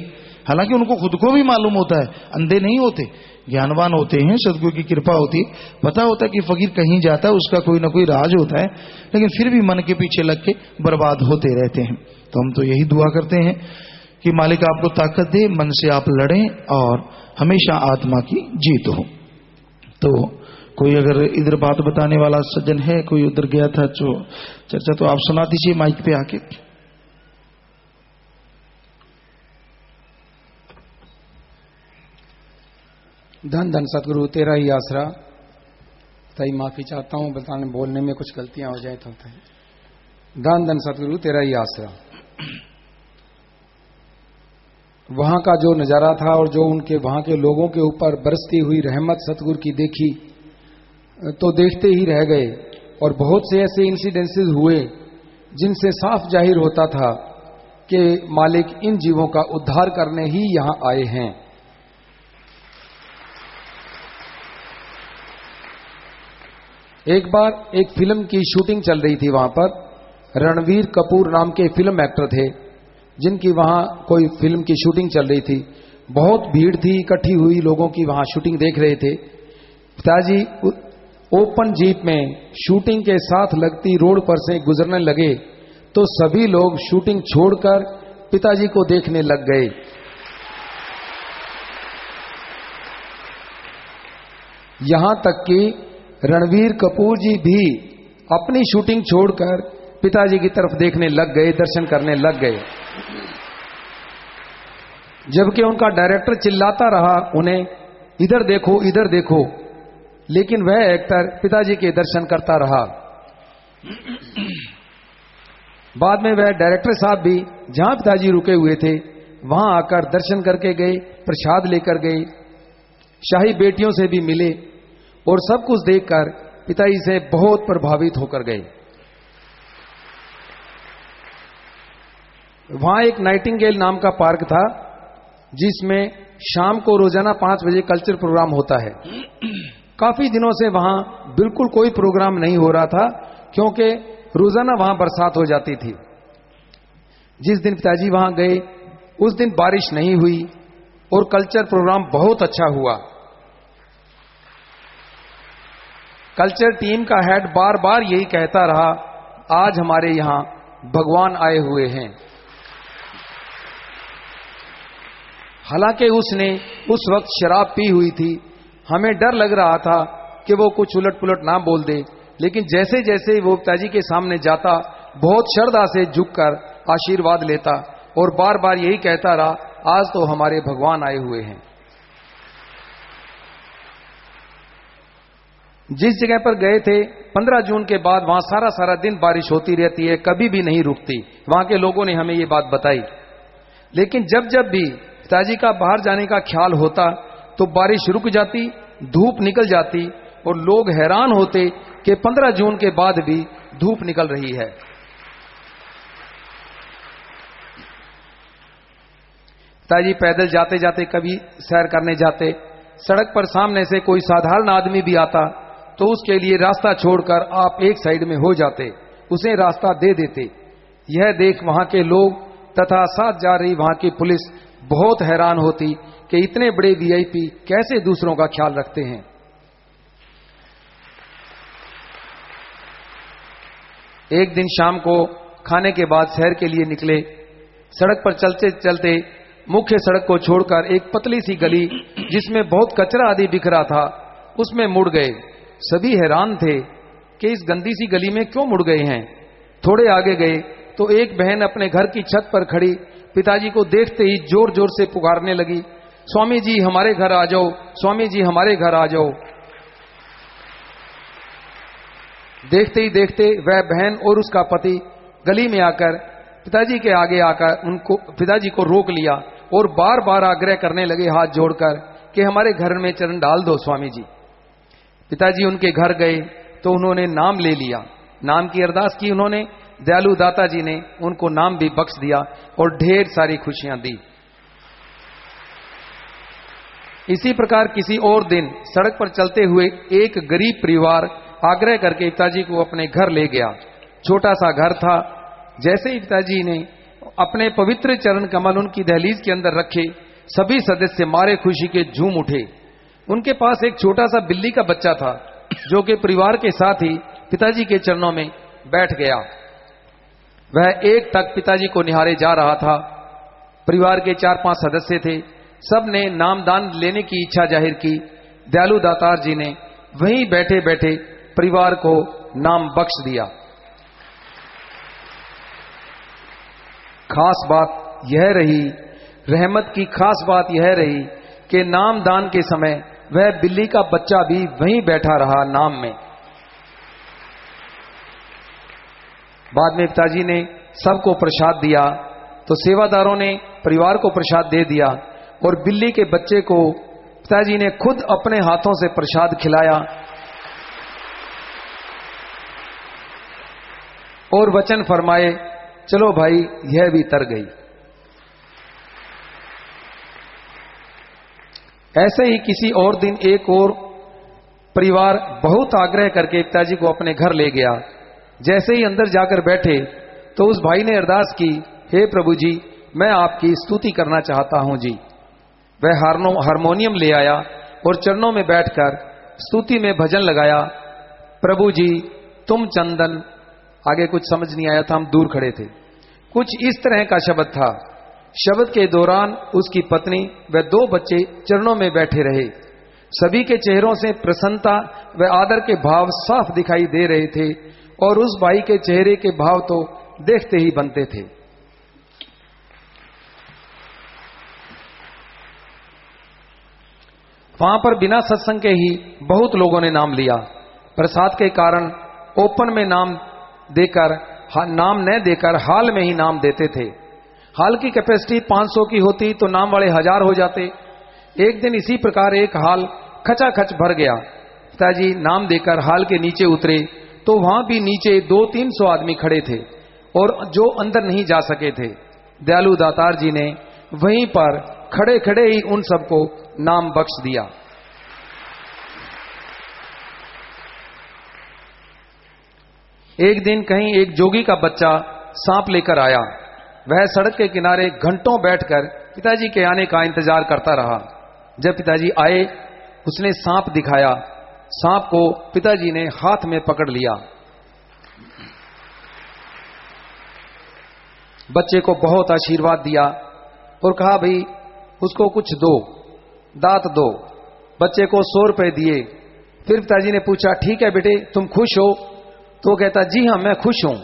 हालांकि उनको खुद को भी मालूम होता है, अंधे नहीं होते, ज्ञानवान होते हैं, सदगुरु की कृपा होती है, पता होता है कि फकीर कहीं जाता है उसका कोई ना कोई राज होता है, लेकिन फिर भी मन के पीछे लग के बर्बाद होते रहते हैं। तो हम तो यही दुआ करते हैं कि मालिक आपको ताकत दे, मन से आप लड़ें और हमेशा आत्मा की जीत हो। तो कोई अगर इधर बात बताने वाला सज्जन है, कोई उधर गया था जो चर्चा, तो आप सुना दीजिए माइक पे आके। धन धन सतगुरु तेरा ही आसरा। ताई माफी चाहता हूं, बताने बोलने में कुछ गलतियां हो जाए तो होता है। धन धन सतगुरु तेरा ही आसरा। वहां का जो नजारा था और जो उनके वहां के लोगों के ऊपर बरसती हुई रहमत सतगुरु की देखी तो देखते ही रह गए। और बहुत से ऐसे इंसिडेंसेस हुए जिनसे साफ जाहिर होता था कि मालिक इन जीवों का उद्धार करने ही यहां आए हैं। एक बार एक फिल्म की शूटिंग चल रही थी, वहां पर रणवीर कपूर नाम के फिल्म एक्टर थे जिनकी वहां कोई फिल्म की शूटिंग चल रही थी। बहुत भीड़ थी इकट्ठी हुई लोगों की, वहां शूटिंग देख रहे थे। पिताजी ओपन जीप में शूटिंग के साथ लगती रोड पर से गुजरने लगे तो सभी लोग शूटिंग छोड़कर पिताजी को देखने लग गए। यहां तक कि रणवीर कपूर जी भी अपनी शूटिंग छोड़कर पिताजी की तरफ देखने लग गए, दर्शन करने लग गए। जबकि उनका डायरेक्टर चिल्लाता रहा उन्हें, इधर देखो इधर देखो, लेकिन वह एक्टर पिताजी के दर्शन करता रहा। बाद में वह डायरेक्टर साहब भी जहां पिताजी रुके हुए थे वहां आकर दर्शन करके गए, प्रसाद लेकर गए, शाही बेटियों से भी मिले और सब कुछ देखकर पिताजी से बहुत प्रभावित होकर गए। वहां एक नाइटिंगेल नाम का पार्क था जिसमें शाम को रोजाना 5 बजे कल्चर प्रोग्राम होता है। काफी दिनों से वहां बिल्कुल कोई प्रोग्राम नहीं हो रहा था क्योंकि रोजाना वहां बरसात हो जाती थी। जिस दिन पिताजी वहां गए उस दिन बारिश नहीं हुई और कल्चर प्रोग्राम बहुत अच्छा हुआ। कल्चर टीम का हेड बार बार यही कहता रहा, आज हमारे यहां भगवान आए हुए हैं। हालांकि उसने उस वक्त शराब पी हुई थी, हमें डर लग रहा था कि वो कुछ उलट पुलट ना बोल दे, लेकिन जैसे जैसे वो पिताजी के सामने जाता बहुत श्रद्धा से झुककर आशीर्वाद लेता और बार बार यही कहता रहा, आज तो हमारे भगवान आए हुए हैं। जिस जगह पर गए थे 15 जून के बाद वहां सारा दिन बारिश होती रहती है, कभी भी नहीं रुकती। वहां के लोगों ने हमें ये बात बताई। लेकिन जब जब भी पिताजी का बाहर जाने का ख्याल होता तो बारिश रुक जाती, धूप निकल जाती और लोग हैरान होते कि 15 जून के बाद भी धूप निकल रही है। पिताजी पैदल जाते जाते कभी सैर करने जाते, सड़क पर सामने से कोई साधारण आदमी भी आता तो उसके लिए रास्ता छोड़कर आप एक साइड में हो जाते, उसे रास्ता दे देते। यह देख वहां के लोग तथा साथ जा रही वहां की पुलिस बहुत हैरान होती कि इतने बड़े वीआईपी कैसे दूसरों का ख्याल रखते हैं। एक दिन शाम को खाने के बाद सैर के लिए निकले। सड़क पर चलते चलते मुख्य सड़क को छोड़कर एक पतली सी गली जिसमें बहुत कचरा आदि बिखरा था उसमें मुड़ गए। सभी हैरान थे कि इस गंदी सी गली में क्यों मुड़ गए हैं। थोड़े आगे गए तो एक बहन अपने घर की छत पर खड़ी पिताजी को देखते ही जोर जोर से पुकारने लगी, स्वामी जी हमारे घर आ जाओ, स्वामी जी हमारे घर आ जाओ। देखते ही देखते वह बहन और उसका पति गली में आकर पिताजी के आगे आकर उनको पिताजी को रोक लिया और बार बार आग्रह करने लगे हाथ जोड़कर कि हमारे घर में चरण डाल दो स्वामी जी। पिताजी उनके घर गए तो उन्होंने नाम ले लिया, नाम की अरदास की उन्होंने। दयालु दाता जी ने उनको नाम भी बख्श दिया और ढेर सारी खुशियां दी। इसी प्रकार किसी और दिन सड़क पर चलते हुए एक गरीब परिवार आग्रह करके पिताजी को अपने घर ले गया। छोटा सा घर था। जैसे ही पिताजी ने अपने पवित्र चरण कमल उनकी दहलीज के अंदर रखे, सभी सदस्य मारे खुशी के झूम उठे। उनके पास एक छोटा सा बिल्ली का बच्चा था जो कि परिवार के साथ ही पिताजी के चरणों में बैठ गया। वह एक तक पिताजी को निहारे जा रहा था। परिवार के 4-5 सदस्य थे। सब ने नामदान लेने की इच्छा जाहिर की। दयालु दातार जी ने वहीं बैठे बैठे परिवार को नाम बख्श दिया। खास बात यह रही, रहमत की खास बात यह रही कि नामदान के समय वह बिल्ली का बच्चा भी वहीं बैठा रहा नाम में। बाद में पिताजी ने सबको प्रसाद दिया तो सेवादारों ने परिवार को प्रसाद दे दिया और बिल्ली के बच्चे को पिताजी ने खुद अपने हाथों से प्रसाद खिलाया और वचन फरमाए, चलो भाई यह भी तर गई। ऐसे ही किसी और दिन एक और परिवार बहुत आग्रह करके पिताजी को अपने घर ले गया। जैसे ही अंदर जाकर बैठे तो उस भाई ने अरदास की, हे प्रभु जी मैं आपकी स्तुति करना चाहता हूं जी। वह हारमोनियम ले आया और चरणों में बैठकर स्तुति में भजन लगाया, प्रभु जी तुम चंदन। आगे कुछ समझ नहीं आया था, हम दूर खड़े थे। कुछ इस तरह का शब्द था। शब्द के दौरान उसकी पत्नी व 2 बच्चे चरणों में बैठे रहे। सभी के चेहरों से प्रसन्नता व आदर के भाव साफ दिखाई दे रहे थे और उस भाई के चेहरे के भाव तो देखते ही बनते थे। वहां पर बिना सत्संग के ही बहुत लोगों ने नाम लिया। प्रसाद के कारण ओपन में नाम न देकर हाल में ही नाम देते थे। हाल की कैपेसिटी 500 की होती तो नाम वाले 1000 हो जाते। एक दिन इसी प्रकार एक हाल खचाखच भर गया। पिताजी नाम देकर हाल के नीचे उतरे तो वहां भी नीचे 200-300 आदमी खड़े थे और जो अंदर नहीं जा सके थे। दयालु दातार जी ने वहीं पर खड़े खड़े ही उन सबको नाम बख्श दिया। एक दिन कहीं एक जोगी का बच्चा सांप लेकर आया। वह सड़क के किनारे घंटों बैठकर पिताजी के आने का इंतजार करता रहा। जब पिताजी आए उसने सांप दिखाया। सांप को पिताजी ने हाथ में पकड़ लिया। बच्चे को बहुत आशीर्वाद दिया और कहा भाई उसको कुछ दो, दात दो। बच्चे को 100 रुपए दिए। फिर पिताजी ने पूछा, ठीक है बेटे तुम खुश हो? तो कहता, जी हां मैं खुश हूं।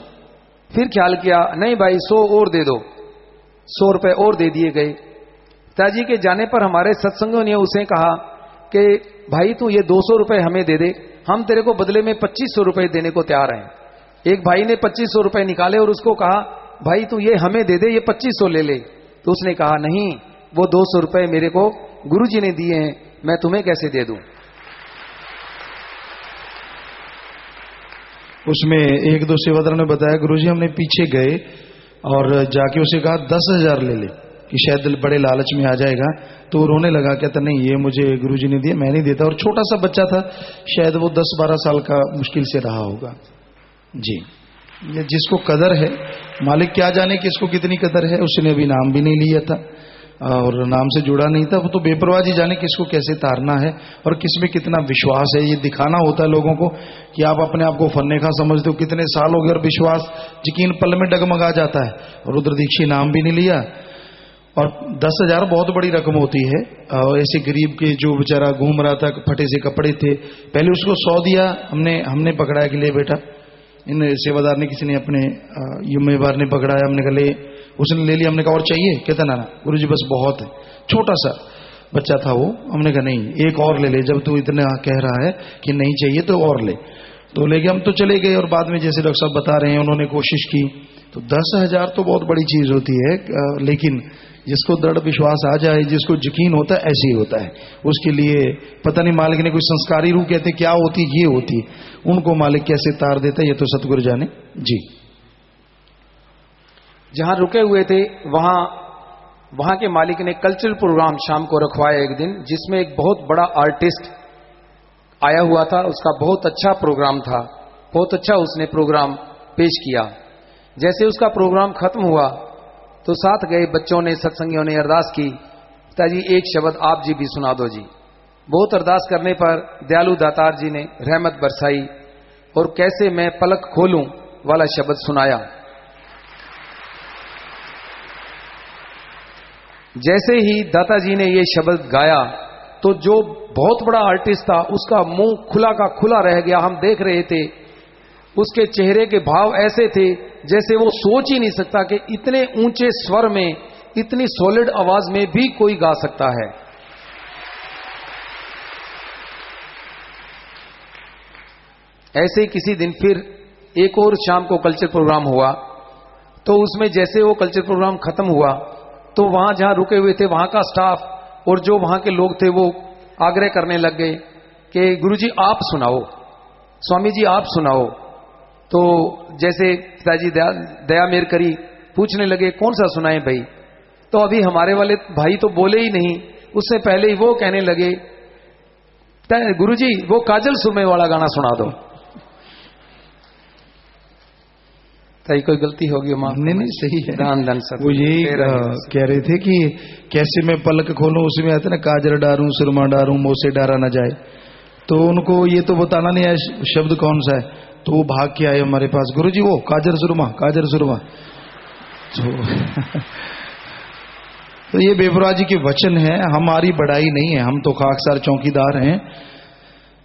फिर ख्याल किया, नहीं भाई 100 और दे दो। 100 रुपए और दे दिए गए। पिताजी के जाने पर हमारे सत्संगों ने उसे कहा कि भाई तू ये 200 रुपए हमें दे दे, हम तेरे को बदले में 2500 रुपए देने को तैयार हैं। एक भाई ने 2500 रुपए निकाले और उसको कहा, भाई तू ये हमें दे दे, ये 2500 ले ले। तो उसने कहा, नहीं वो 200 रुपए मेरे को गुरुजी ने दिए हैं, मैं तुम्हें कैसे दे दूं। उसमें 1-2 सेवादारों ने बताया, गुरुजी हमने पीछे गए और जाके उसे कहा 10,000 ले ले कि शायद बड़े लालच में आ जाएगा। तो रोने लगा, कहता नहीं ये मुझे गुरुजी ने दिया, मैं नहीं देता। और छोटा सा बच्चा था, शायद वो 10-12 साल का मुश्किल से रहा होगा। जी, ये जिसको कदर है, मालिक क्या जाने कि इसको कितनी कदर है। उसने अभी नाम भी नहीं लिया था और नाम से जुड़ा नहीं था। वो तो बेपरवाह जी जाने किसको कैसे तारना है और किसमें कितना विश्वास है। ये दिखाना होता है लोगों को कि आप अपने आप को फन्ने खा समझते हो। कितने साल हो गए और विश्वास यकीन पल में डगमगा जाता है। और रुद्र दीक्षित नाम भी नहीं लिया और 10,000 बहुत बड़ी रकम होती है। और ऐसे गरीब के जो बेचारा घूम रहा था, फटे से कपड़े थे, पहले उसको 100 दिया, हमने पकड़ाया कि ले बेटा, इन सेवादार ने किसी ने अपने युम्मेवार ने पकड़ाया, हमने कहा ले, उसने ले लिया। हमने कहा और चाहिए? कहता ना गुरुजी बस बहुत है। छोटा सा बच्चा था वो, हमने कहा नहीं एक और ले ले, जब तू इतना कह रहा है कि नहीं चाहिए तो और ले। तो ले गए, हम तो चले गए। और बाद में जैसे डॉक्टर साहब बता रहे हैं, उन्होंने कोशिश की। तो 10,000 तो बहुत बड़ी चीज होती है, लेकिन जिसको दृढ़ विश्वास आ जाए, जिसको यकीन होता है, ऐसे ही होता है। उसके लिए पता नहीं मालिक ने कोई संस्कारी रूह कहते क्या होती, ये होती, उनको मालिक कैसे तार देता है, ये तो सतगुरु जाने जी। जहां रुके हुए थे वहां के मालिक ने कल्चरल प्रोग्राम शाम को रखवाया एक दिन, जिसमें एक बहुत बड़ा आर्टिस्ट आया हुआ था। उसका बहुत अच्छा प्रोग्राम था, बहुत अच्छा उसने प्रोग्राम पेश किया। जैसे उसका प्रोग्राम खत्म हुआ तो साथ गए बच्चों ने, सत्संगियों ने अरदास की, पिताजी एक शब्द आप जी भी सुना दो जी। बहुत अरदास करने पर दयालु दातार जी ने रहमत बरसाई और कैसे मैं पलक खोलूं वाला शब्द सुनाया। जैसे ही दाता जी ने ये शब्द गाया तो जो बहुत बड़ा आर्टिस्ट था उसका मुंह खुला का खुला रह गया। हम देख रहे थे, उसके चेहरे के भाव ऐसे थे जैसे वो सोच ही नहीं सकता कि इतने ऊंचे स्वर में, इतनी सॉलिड आवाज में भी कोई गा सकता है। ऐसे ही किसी दिन फिर एक और शाम को कल्चर प्रोग्राम हुआ, तो उसमें जैसे वो कल्चर प्रोग्राम खत्म हुआ तो वहां जहां रुके हुए थे वहां का स्टाफ और जो वहां के लोग थे वो आग्रह करने लग गए कि गुरुजी आप सुनाओ, स्वामी जी आप सुनाओ। तो जैसे पिताजी दया मेर करी, पूछने लगे कौन सा सुनाए भाई। तो अभी हमारे वाले भाई तो बोले ही नहीं, उससे पहले ही वो कहने लगे गुरुजी वो काजल सुरमे वाला गाना सुना दो। सही कोई गलती होगी मां? नहीं सही है। दान सब वो यही कह रहे थे कि कैसे मैं पलक खोलूं, उसमें आता ना काजर डारूं सुरमा डारूं मोसे डारा ना जाए। तो उनको ये तो बताना नहीं है शब्द कौन सा है, तो वो भाग के आए हमारे पास, गुरुजी वो काजर सुरमा तो ये बेपरवाह जी के वचन है, हमारी बड़ाई नहीं है, हम तो खाकसार चौकीदार हैं।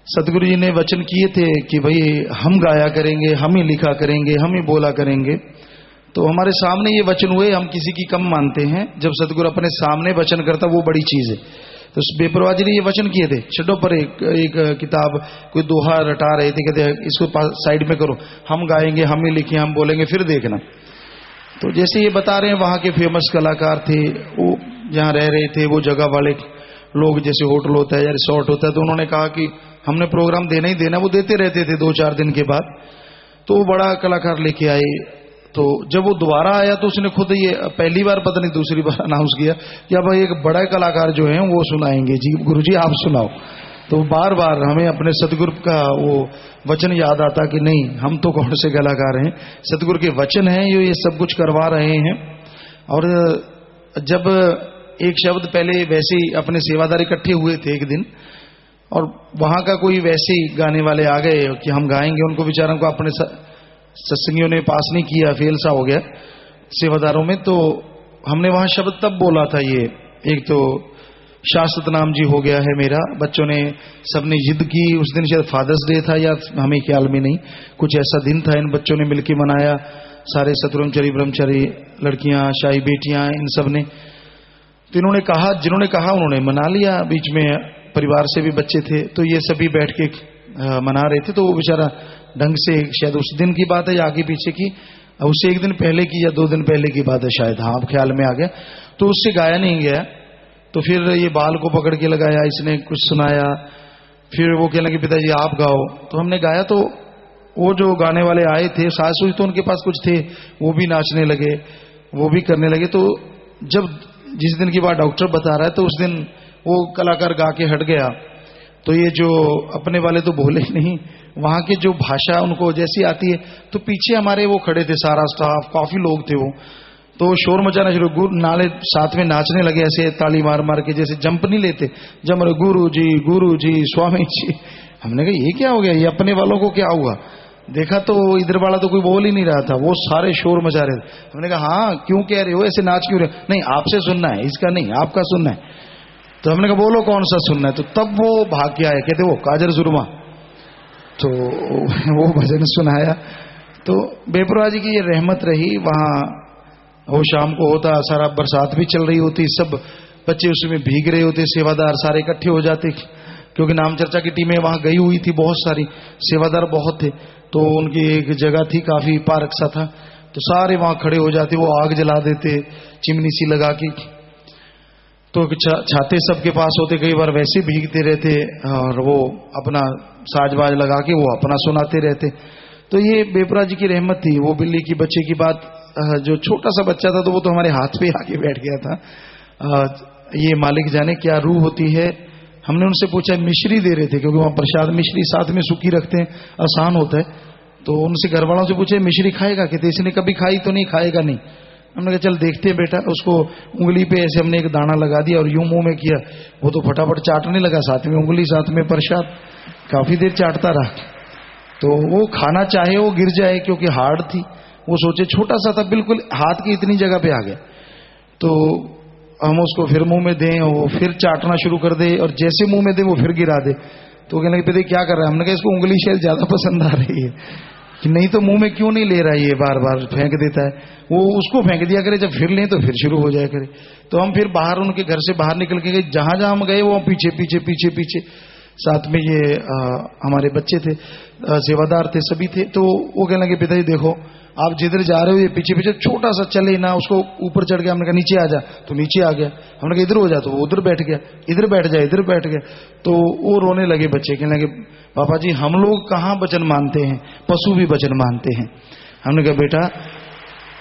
सतगुरु जी ने वचन किए थे कि भाई हम गाया करेंगे, हम ही लिखा करेंगे, हम ही बोला करेंगे। तो हमारे सामने ये वचन हुए, हम किसी की कम मानते हैं। जब सतगुरु अपने सामने वचन करता वो बड़ी चीज है। तो बेपरवाह जी ने ये वचन किए थे। छड्डो पर एक किताब कोई दोहा रटा रहे थे, कहते इसको साइड में करो, हम गाएंगे, हम ही लिखे, हम बोलेंगे, फिर देखना। तो जैसे ये बता रहे हैं, वहां के फेमस कलाकार थे, वो जहां रह रहे थे, वो जगह वाले लोग, जैसे होटल होता है या रिसोर्ट होता है, तो उन्होंने कहा कि हमने प्रोग्राम देना ही देना। वो देते रहते थे 2-4 दिन के बाद। तो वो बड़ा कलाकार लेके आए। तो जब वो दोबारा आया तो उसने खुद ये पहली बार पता नहीं दूसरी बार अनाउंस किया कि अब एक बड़ा कलाकार जो है वो सुनाएंगे जी, गुरुजी आप सुनाओ। तो बार बार हमें अपने सतगुरु का वो वचन याद आता कि नहीं, हम तो कौन से कलाकार हैं, सतगुरु के वचन हैं ये सब कुछ करवा रहे हैं। और जब एक शब्द पहले वैसे ही अपने सेवादार इकट्ठे हुए थे एक दिन, और वहां का कोई वैसे ही गाने वाले आ गए कि हम गाएंगे, उनको बेचारों को अपने सत्संगियों ने पास नहीं किया, फेल सा हो गया सेवादारों में। तो हमने वहां शब्द तब बोला था, ये एक तो शाश्वत नाम जी हो गया है मेरा। बच्चों ने सबने जिद की, उस दिन शायद फादर्स डे था या हमें ख्याल में नहीं, कुछ ऐसा दिन था, इन बच्चों ने मिलकर मनाया, सारे सतब्रह्मचारी ब्रह्मचारी लड़कियां, शाही बेटियां, इन सब ने। तो इन्होंने कहा, जिन्होंने कहा उन्होंने मना लिया, बीच में परिवार से भी बच्चे थे, तो ये सभी बैठ के मना रहे थे। तो वो बेचारा ढंग से, शायद उस दिन की बात है या आगे पीछे की, उससे एक दिन पहले की या 2 दिन पहले की बात है शायद, हाँ अब ख्याल में आ गया। तो उससे गाया नहीं गया। तो फिर ये बाल को पकड़ के लगाया, इसने कुछ सुनाया, फिर वो कहने लगे पिताजी आप गाओ। तो हमने गाया। तो वो जो गाने वाले आए थे, सासू तो उनके पास कुछ थे, वो भी नाचने लगे, वो भी करने लगे। तो जब जिस दिन की बात डॉक्टर बता रहा है, तो उस दिन वो कलाकार गा के हट गया। तो ये जो अपने वाले तो बोले ही नहीं, वहां की जो भाषा उनको जैसी आती है। तो पीछे हमारे वो खड़े थे, सारा स्टाफ, काफी लोग थे वो, तो शोर मचाना शुरू, नाले साथ में नाचने लगे, ऐसे ताली मार मार के, जैसे जंप नहीं लेते, जम रहे गुरु जी स्वामी जी। हमने कहा ये क्या हो गया, ये अपने वालों को क्या हुआ। देखा तो इधर वाला तो कोई बोल ही नहीं रहा था, वो सारे शोर मचा रहे थे। हमने कहा हाँ क्यों कह रहे हो ऐसे, नाच क्यों रहे हो? नहीं आपसे सुनना है, इसका नहीं आपका सुनना है। तो हमने कहा बोलो कौन सा सुनना है। तो तब वो भाग के आए, कहते वो काजर जुर्मा। तो वो भजन सुनाया। तो बेपरवाह जी की ये रहमत रही। वहां वो शाम को होता, सारा बरसात भी चल रही होती, सब बच्चे उसमें भीग रहे होते, सेवादार सारे इकट्ठे हो जाते, क्योंकि नाम चर्चा की टीमें वहां गई हुई थी, बहुत सारी सेवादार बहुत थे। तो उनकी एक जगह थी, काफी पार्क सा था, तो सारे वहां खड़े हो जाते, वो आग जला देते चिमनी सी लगा के। तो छाते सबके पास होते, कई बार वैसे भीगते रहते और वो अपना साजबाज लगा के वो अपना सुनाते रहते। तो ये बेपरा जी की रहमत थी। वो बिल्ली की बच्चे की बात, जो छोटा सा बच्चा था तो वो तो हमारे हाथ पे आके बैठ गया था। ये मालिक जाने क्या रूह होती है। हमने उनसे पूछा, मिश्री दे रहे थे क्योंकि वहां प्रसाद मिश्री साथ में सूखी रखते हैं, आसान होता है। तो उनसे घर वालों से पूछे मिश्री खाएगा, कहते इसने कभी खाई तो नहीं, खाएगा नहीं। हमने कहा चल देखते हैं बेटा। उसको उंगली पे ऐसे हमने एक दाना लगा दिया और यूं मुंह में किया, वो तो फटाफट चाटने लगा, साथ में उंगली साथ में प्रसाद, काफी देर चाटता रहा। तो वो खाना चाहे वो गिर जाए, क्योंकि हार्ड थी। वो सोचे छोटा सा था, बिल्कुल हाथ की इतनी जगह पे आ गया। तो हम उसको फिर मुंह में दें, वो फिर चाटना शुरू कर दे, और जैसे मुंह में दे वो फिर गिरा दे। तो कहने लगे क्या कर रहा है? हमने कहा इसको उंगली शायद ज्यादा पसंद आ रही है, कि नहीं तो मुंह में क्यों नहीं ले रहा है, ये बार बार फेंक देता है। वो उसको फेंक दिया करे, जब फिर लें तो फिर शुरू हो जाया करे। तो हम फिर बाहर उनके घर से बाहर निकल के गए, जहां जहां हम गए वो पीछे पीछे पीछे पीछे, साथ में ये हमारे बच्चे थे, सेवादार थे, सभी थे। तो वो कहने लगे पिताजी देखो आप जिधर जा रहे हो ये पीछे पीछे, छोटा सा चले ना, उसको ऊपर चढ़ गया। हमने कहा नीचे आ जा, तो नीचे आ गया। हमने कहा इधर हो जा, तो वो उधर बैठ गया, इधर बैठ जा, इधर बैठ गया। तो वो रोने लगे बच्चे, कहने लगे पापा जी हम लोग कहाँ वचन मानते हैं, पशु भी वचन मानते हैं। हमने कहा बेटा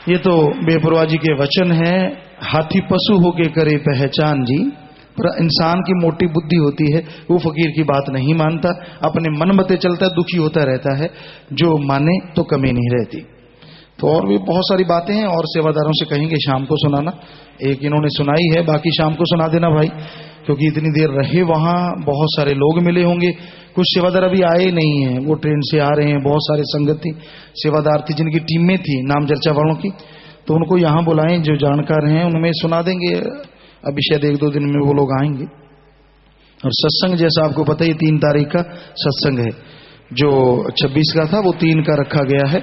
ये तो बेपरवाह जी के वचन है, हाथी पशु होके करे पहचान जी, पर इंसान की मोटी बुद्धि होती है, वो फकीर की बात नहीं मानता, अपने मन मते चलता है, दुखी होता रहता है, जो माने तो कमी नहीं रहती। तो और भी बहुत सारी बातें हैं, और सेवादारों से कहेंगे शाम को सुनाना। एक इन्होंने सुनाई है, बाकी शाम को सुना देना भाई, क्योंकि इतनी देर रहे वहां, बहुत सारे लोग मिले होंगे। कुछ सेवादार अभी आए नहीं हैं, वो ट्रेन से आ रहे हैं। बहुत सारे संगत थी, सेवादार थी, जिनकी टीमें थी नाम चर्चा वालों की, तो उनको यहां बुलाएं, जो जानकार हैं उनमें सुना देंगे। अभी शायद 1-2 दिन में वो लोग आएंगे। और सत्संग जैसा आपको पता ही 3 तारीख का सत्संग है, जो 26 का था वो 3 का रखा गया है।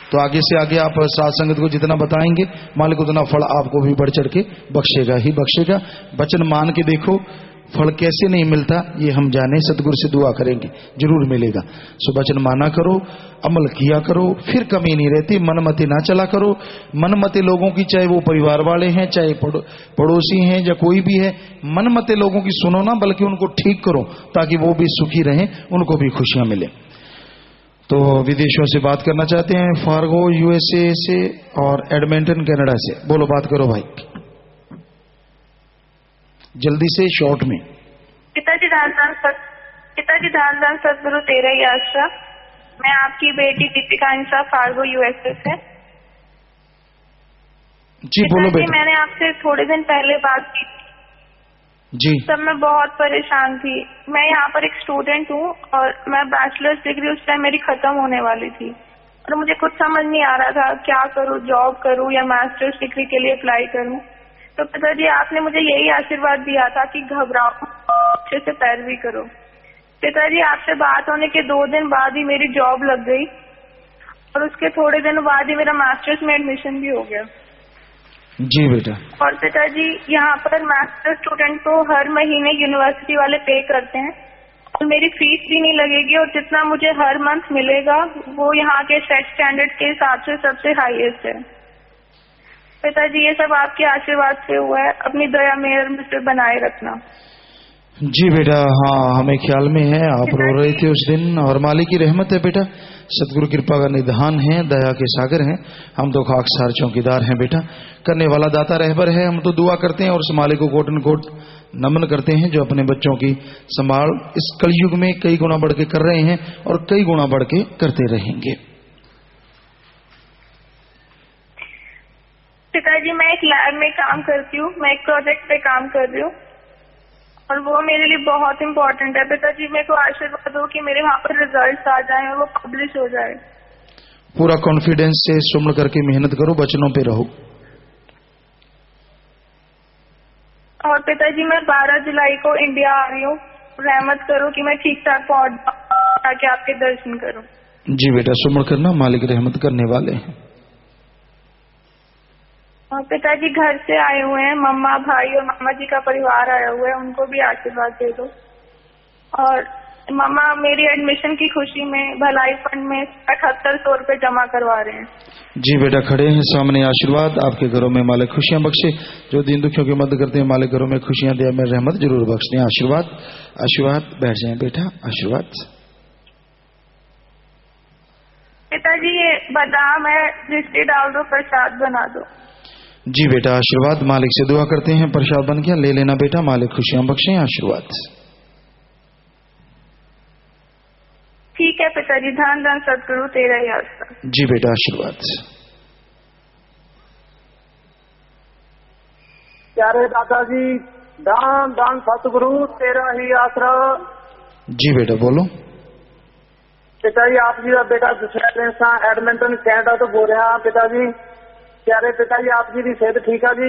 तो आगे से आगे आप साथ संगत को जितना बताएंगे, मालिक उतना फल आपको भी बढ़ चढ़ के बख्शेगा ही बख्शेगा। वचन मान के देखो, फल कैसे नहीं मिलता ये हम जाने, सतगुरु से दुआ करेंगे जरूर मिलेगा। सो वचन माना करो, अमल किया करो, फिर कमी नहीं रहती। मनमति ना चला करो। मनमते लोगों की, चाहे वो परिवार वाले हैं, चाहे पड़ोसी हैं, या कोई भी है, मनमते लोगों की सुनो ना, बल्कि उनको ठीक करो, ताकि वो भी सुखी रहें, उनको भी खुशियां मिले। तो विदेशों से बात करना चाहते हैं, फार्गो यूएसए से और एडमिंटन कनाडा से। बोलो बात करो भाई, जल्दी से शॉर्ट में। पिताजी धान सतगुरु तेरा ही आश्रा। मैं आपकी बेटी दीपिका इंसा, फार्गो यूएसए से। जी बोलो बेटा। मैंने आपसे थोड़े दिन पहले बात की जी। तब मैं बहुत परेशान थी। मैं यहाँ पर एक स्टूडेंट हूँ और मैं बैचलर्स डिग्री उस टाइम मेरी खत्म होने वाली थी, और मुझे कुछ समझ नहीं आ रहा था क्या करूँ, जॉब करूँ या मास्टर्स डिग्री के लिए अप्लाई करूँ। तो पिताजी आपने मुझे यही आशीर्वाद दिया था कि घबराओ, अच्छे से पैरवी करो। पिताजी आपसे बात होने के 2 दिन बाद ही मेरी जॉब लग गई, और उसके थोड़े दिन बाद ही मेरा मास्टर्स में एडमिशन भी हो गया। जी बेटा। और पिताजी यहाँ पर मास्टर स्टूडेंट को हर महीने यूनिवर्सिटी वाले पे करते हैं, और मेरी फीस भी नहीं लगेगी, और जितना मुझे हर मंथ मिलेगा वो यहाँ के सेट स्टैंडर्ड के हिसाब से सबसे हाईएस्ट है। पिताजी ये सब आपके आशीर्वाद से हुआ है, अपनी दया मेहर मुझसे बनाए रखना। जी बेटा, हाँ हमें ख्याल में है, आप रो रहे थे उस दिन, और मालिक की रहमत है बेटा, सतगुरु कृपा का निधान है, दया के सागर हैं। हम तो खाकसार चौकीदार हैं बेटा, करने वाला दाता रहबर है। हम तो दुआ करते हैं और उस मालिक को कोटन कोट नमन करते हैं, जो अपने बच्चों की संभाल इस कलयुग में कई गुना बढ़ के कर रहे हैं, और कई गुना बढ़ के करते रहेंगे। पिताजी मैं एक लैब में काम करती हूँ, मैं एक प्रोजेक्ट पे काम कर रही हूँ, और वो मेरे लिए बहुत इम्पोर्टेंट है। पिताजी मेरे को आशीर्वाद हो कि मेरे वहाँ पर रिजल्ट्स आ जाएं और वो पब्लिश हो जाए। पूरा कॉन्फिडेंस से सुमन करके मेहनत करो, वचनों पे रहो। और पिताजी मैं 12 जुलाई को इंडिया आ रही हूँ, रहमत करो कि मैं ठीक ठाक पहुँच ताकि आपके दर्शन करूँ। जी बेटा, सुमन करना, मालिक रहमत करने वाले हैं। और पिताजी घर से आए हुए हैं, मम्मा भाई और मामा जी का परिवार आया हुआ है, उनको भी आशीर्वाद दे दो। और मामा मेरी एडमिशन की खुशी में भलाई फंड में 7800 रुपए जमा करवा रहे हैं। जी बेटा, खड़े हैं सामने, आशीर्वाद आपके घरों में मालिक खुशियां बख्शे। जो दीन दुखियों की मदद करते हैं मालिक घरों में खुशियां दे, में रहमत जरूर बख्शते हैं। आशीर्वाद, आशीर्वाद, बैठ जाएं बेटा, आशीर्वाद। पिताजी ये बादाम है, दृष्टि डाल दो, प्रसाद बना दो। जी बेटा, आशीर्वाद, मालिक से दुआ करते हैं, प्रसाद बन गया, ले लेना बेटा, मालिक खुशियां बख्शे। आशीर्वाद। ठीक है पिताजी, धन धन सतगुरु तेरा ही आसरा। जी बेटा, आशीर्वाद। प्यारे दादाजी, दान दान सतगुरु तेरा ही आसरा। जी बेटा, बोलो। पिताजी आप जी का बेटा दूसरा एडमिंटन कैनेडा तो बोल रहे हैं पिताजी। प्यारे पिताजी आप जी की सेहत ठीक है जी?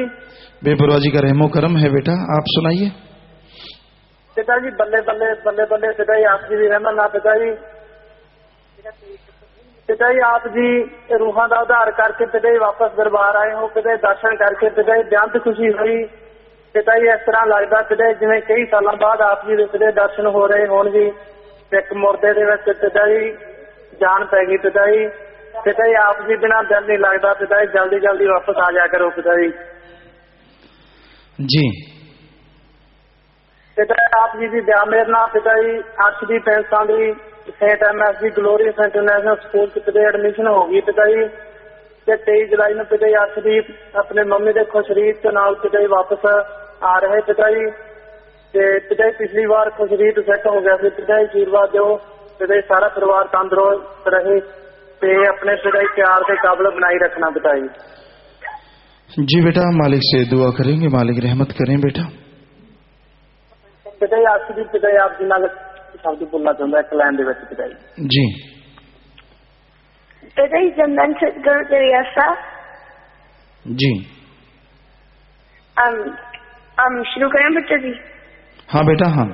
बेपरवाह जी का रहमो करम है बेटा, आप सुनाइए। पिताजी बल्ले बल्ले बल्ले बल्ले पिताजी आप जी की रहमत ना पिताजी। पिताजी आप जी रूहां का उधार करके पिताजी वापस दरबार आए हो, पिताजी दर्शन करके पिताजी बेहद खुशी हुई। पिताजी इस तरह लगता पिताजी जिवें कई सालों बाद आप जी के पिताजी दर्शन हो रहे होण जी। एक मुर्दे दे विच पिताजी जान पै गई पिताजी। पिताजी आप जी बिना दिल नहीं लगता पिताजी, जल्दी जल्दी वापस आ जाया करो पिताजी। जी पिताजी आप जी की ब्यामेरना पिताजी अर्शदीप पैंसा की saint MSG glorious international school पिताजी एडमिशन हो गई पिताजी। 23 जुलाई में पिताजी अर्शदीप अपने मम्मी के खुशरीत के नाल पिताजी वापस आ रहे पिताजी। पिताजी पिछली बार खुशरीत सेट हो गया पिताजी, आशीर्वाद दो पिताजी, सारा परिवार तंदुरुस्त रहे ते अपने पिताजी प्यार के काबिल बनाई रखना पिताजी। जी बेटा, मालिक से दुआ करेंगे, मालिक रहमत करें बेटा। पिताजी आपकी पिताजी आप जिन्ना शब्द बोलना चाहता है एक लाइन दे विच पिताजी। जी पिताजी चंदन सतगुरु तेरी आसरा। जी हम शुरू करें बच्चा जी? हाँ बेटा, हाँ।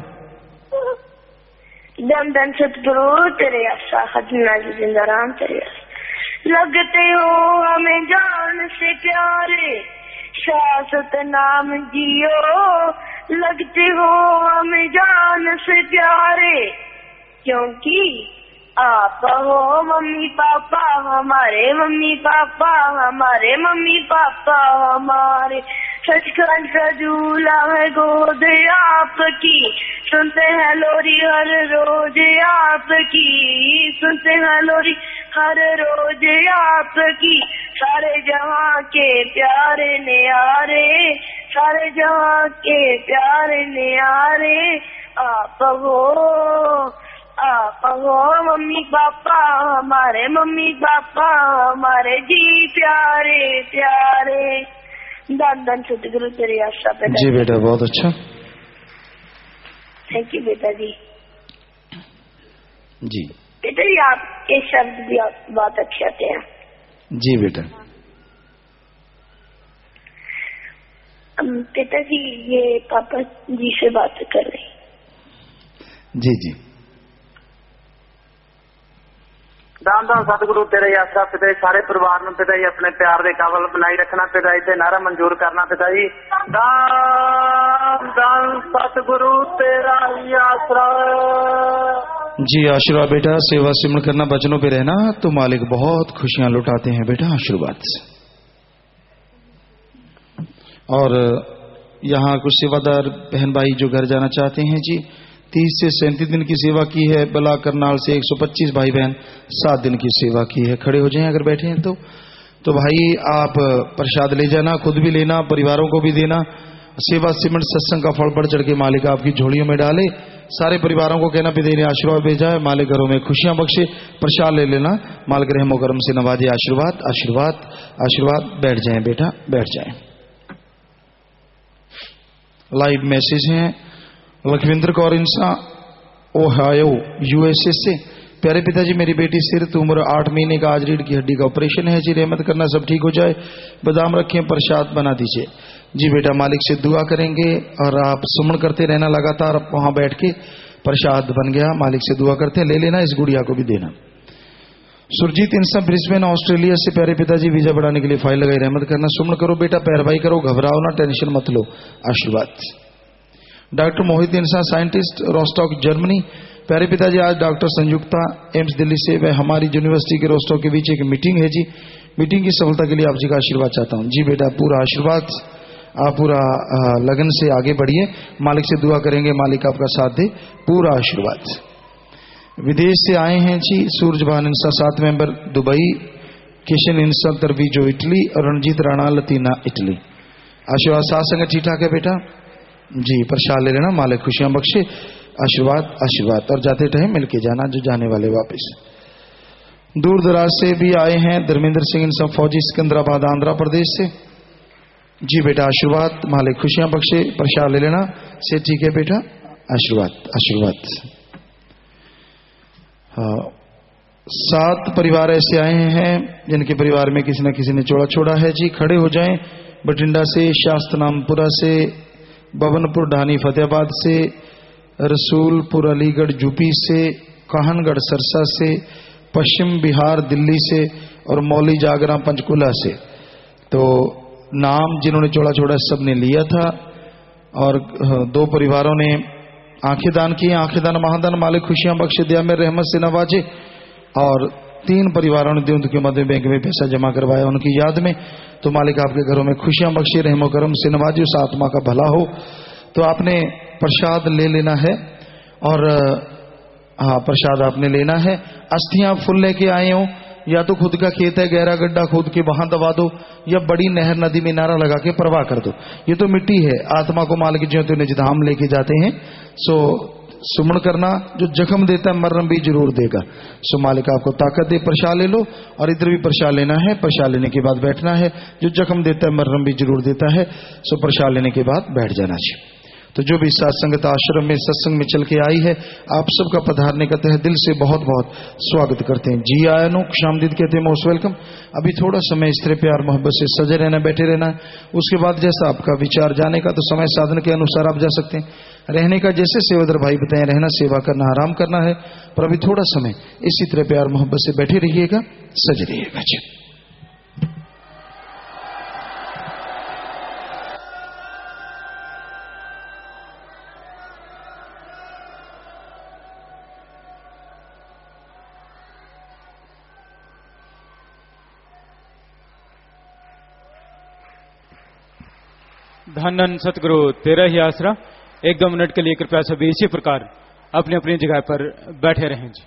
दम दम सतगुरु तेरे आसरा, खजना जी जिंदा राम तेरे आसरा। लगते हो हमें जान से प्यारे, शाश्वत नाम जियो। लगते हो हमें जान से प्यारे, क्योंकि आप हो मम्मी पापा हमारे, मम्मी पापा हमारे, मम्मी पापा हमारे। सचखंड का झूला है गोद आपकी, सुनते हैं लोरी हर रोज आपकी, सुनते हैं लोरी हर रोज आपकी। सारे जहां के प्यारे न्यारे, सारे जहां के प्यारे न्यारे। आप हो मम्मी पापा हमारे, मम्मी पापा हमारे जी प्यारे प्यारे। धन धन सतगुरु तेरी आशा बेटा। जी बेटा, बहुत अच्छा। थैंक यू बेटा जी। जी बेटा जी आपके शब्द भी बहुत अच्छे आते हैं। जी बेटा। पिताजी ये पापा जी से बात कर रही। जी जी। दान दान सतगुरु तेरे आसरा पिताजी, सारे परिवार में पिताजी अपने प्यार के काबिल बनाई रखना पिताजी, ते नारा मंजूर करना पिताजी। दान दान सतगुरु तेरा ही आसरा। जी आशीर्वाद बेटा, सेवा सिमरण करना, वचनों पे रहना तो मालिक बहुत खुशियां लुटाते हैं बेटा, आशीर्वाद से। और यहाँ कुछ सेवादार बहन भाई जो घर जाना चाहते हैं जी, 30 से 37 दिन की सेवा की है। बला करनाल से 125 भाई बहन 7 दिन की सेवा की है। खड़े हो जाएं अगर बैठे हैं तो भाई आप प्रसाद ले जाना, खुद भी लेना, परिवारों को भी देना। सेवा सिमरण सत्संग का फल बढ़ चढ़ के मालिक आपकी झोलियों में डाले। सारे परिवारों को कहना भी देने आशीर्वाद भेजा है, मालिक घरों में खुशियां बख्शे। प्रसाद ले लेना, मालिक रहमो करम से नवाजे। आशीर्वाद आशीर्वाद आशीर्वाद। बैठ जाएं बेटा, बैठ जाएं। लाइव मैसेज हैं। लखविंद्र कौर इंसा ओहायो USA से, प्यारे पिताजी, मेरी बेटी सिर उम्र 8 महीने का, आज रीढ़ की हड्डी का ऑपरेशन है जी, रहमत करना सब ठीक हो जाए। बादाम रखें, प्रसाद बना दीजिए जी। बेटा मालिक से दुआ करेंगे और आप सुमन करते रहना लगातार, वहां बैठ के प्रसाद बन गया, मालिक से दुआ करते हैं, ले लेना, इस गुड़िया को भी देना। सुरजीत इंसान ब्रिस्बेन ऑस्ट्रेलिया से, प्यारे पिताजी वीजा बढ़ाने के लिए फाइल लगाई, रहमत करना, सुमन करो बेटा, पैरवाई करो, घबराओ ना, टेंशन मत लो, आशीर्वाद। डॉक्टर मोहित इंसान साइंटिस्ट, रोस्टॉक जर्मनी, प्यारे पिताजी आज डॉक्टर संयुक्ता एम्स दिल्ली से व हमारी यूनिवर्सिटी के रोस्टॉक के बीच एक मीटिंग है जी। मीटिंग की सफलता के लिए आप जी का आशीर्वाद चाहता हूं जी। बेटा पूरा आशीर्वाद, आप पूरा लगन से आगे बढ़िए, मालिक से दुआ करेंगे, मालिक आपका साथ दे, पूरा आशीर्वाद। विदेश से आए हैं जी सूरजभान इंसा 7 मेंबर दुबई, किशन इंसा तरवीजो इटली और रणजीत राणा लतीना इटली। आशीर्वाद साथ संग ठीक ठाक है बेटा जी। प्रसाद ले लेना, मालिक खुशियां बख्शे, आशीर्वाद आशीर्वाद। और जाते टाइम मिलके जाना जो जाने वाले वापस। दूर दराज से भी आए हैं धर्मेंद्र सिंह इंसा फौजी, सिकंदराबाद आंध्र प्रदेश से जी। बेटा आशीर्वाद, मालिक खुशियां बख्शे, प्रसाद ले लेना से ठीक है बेटा, आशीर्वाद आशीर्वाद। 7 परिवार ऐसे आए हैं जिनके परिवार में किसी न किसी ने चोड़ा छोड़ा है जी। खड़े हो जाएं। बठिंडा से, शास्त्रनामपुरा से, बबनपुर ढानी फतेहाबाद से, रसूलपुर अलीगढ़ यूपी से, काहनगढ़ सरसा से, पश्चिम बिहार दिल्ली से और मौली जागरा पंचकुला से। तो नाम जिन्होंने चोड़ा छोड़ा सब ने लिया था और 2 परिवारों ने आंखें दान की। आंखें दान महादान, मालिक खुशियां बख्शे, दिया में रहमत से नवाजे। और 3 परिवारों ने उनके मध्य बैंक में पैसा जमा करवाया उनकी याद में। तो मालिक आपके घरों में खुशियां बख्शे, रहमो करम से नवाजे, उस आत्मा का भला हो। तो आपने प्रसाद ले लेना है और हाँ प्रसाद आपने लेना है। अस्थियां फुल लेके आए हो, या तो खुद का खेत है, गहरा गड्ढा खोद के वहां दबा दो, या बड़ी नहर नदी में नारा लगा के प्रवाह कर दो। ये तो मिट्टी है, आत्मा को मालिक जो तो निज धाम लेके जाते हैं। सो सुमन करना, जो जख्म देता है मरहम भी जरूर देगा। सो मालिक आपको ताकत दे, प्रसाद ले लो। और इधर भी प्रसाद लेना है, प्रसाद लेने के बाद बैठना है। जो जख्म देता है मरहम भी जरूर देता है। सो प्रसाद लेने के बाद बैठ जाना चाहिए। तो जो भी सत्संगत आश्रम में सत्संग में चल के आई है, आप सबका पधारने का तहे दिल से बहुत बहुत स्वागत करते हैं जी। आयनो खुशामदीद कहते हैं, मोस्ट वेलकम। अभी थोड़ा समय इस तरह प्यार मोहब्बत से सजे रहना, बैठे रहना है। उसके बाद जैसा आपका विचार जाने का, तो समय साधन के अनुसार आप जा सकते हैं। रहने का जैसे सेवादार भाई बताएं, रहना, सेवा करना, आराम करना है। पर अभी थोड़ा समय इसी तरह प्यार मोहब्बत से बैठे रहिएगा, सजे रहिएगा जी। धन धन सतगुरु तेरा ही आसरा। 1-2 मिनट के लिए कृपया सभी इसी प्रकार अपनी अपनी जगह पर बैठे रहें जी।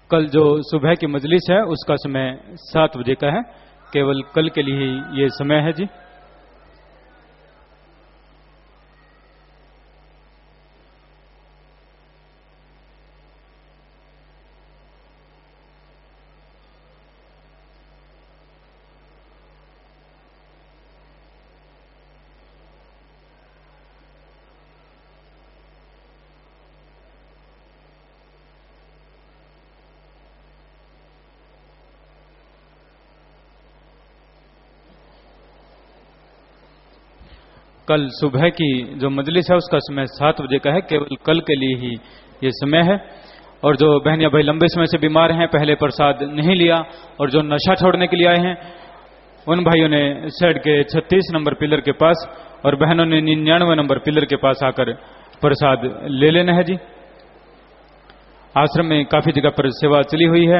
कल जो सुबह की मजलिस है उसका समय 7 बजे का है, केवल कल के लिए ही ये समय है जी। कल सुबह की जो मजलिस है उसका समय 7 बजे का है, केवल कल के लिए ही ये समय है। और जो बहनिया भाई लंबे समय से बीमार हैं, पहले प्रसाद नहीं लिया, और जो नशा छोड़ने के लिए आए हैं, उन भाइयों ने शेड के 36 नंबर पिलर के पास और बहनों ने 99 नंबर पिलर के पास आकर प्रसाद ले लेना है जी। आश्रम में काफी जगह पर सेवा चली हुई है।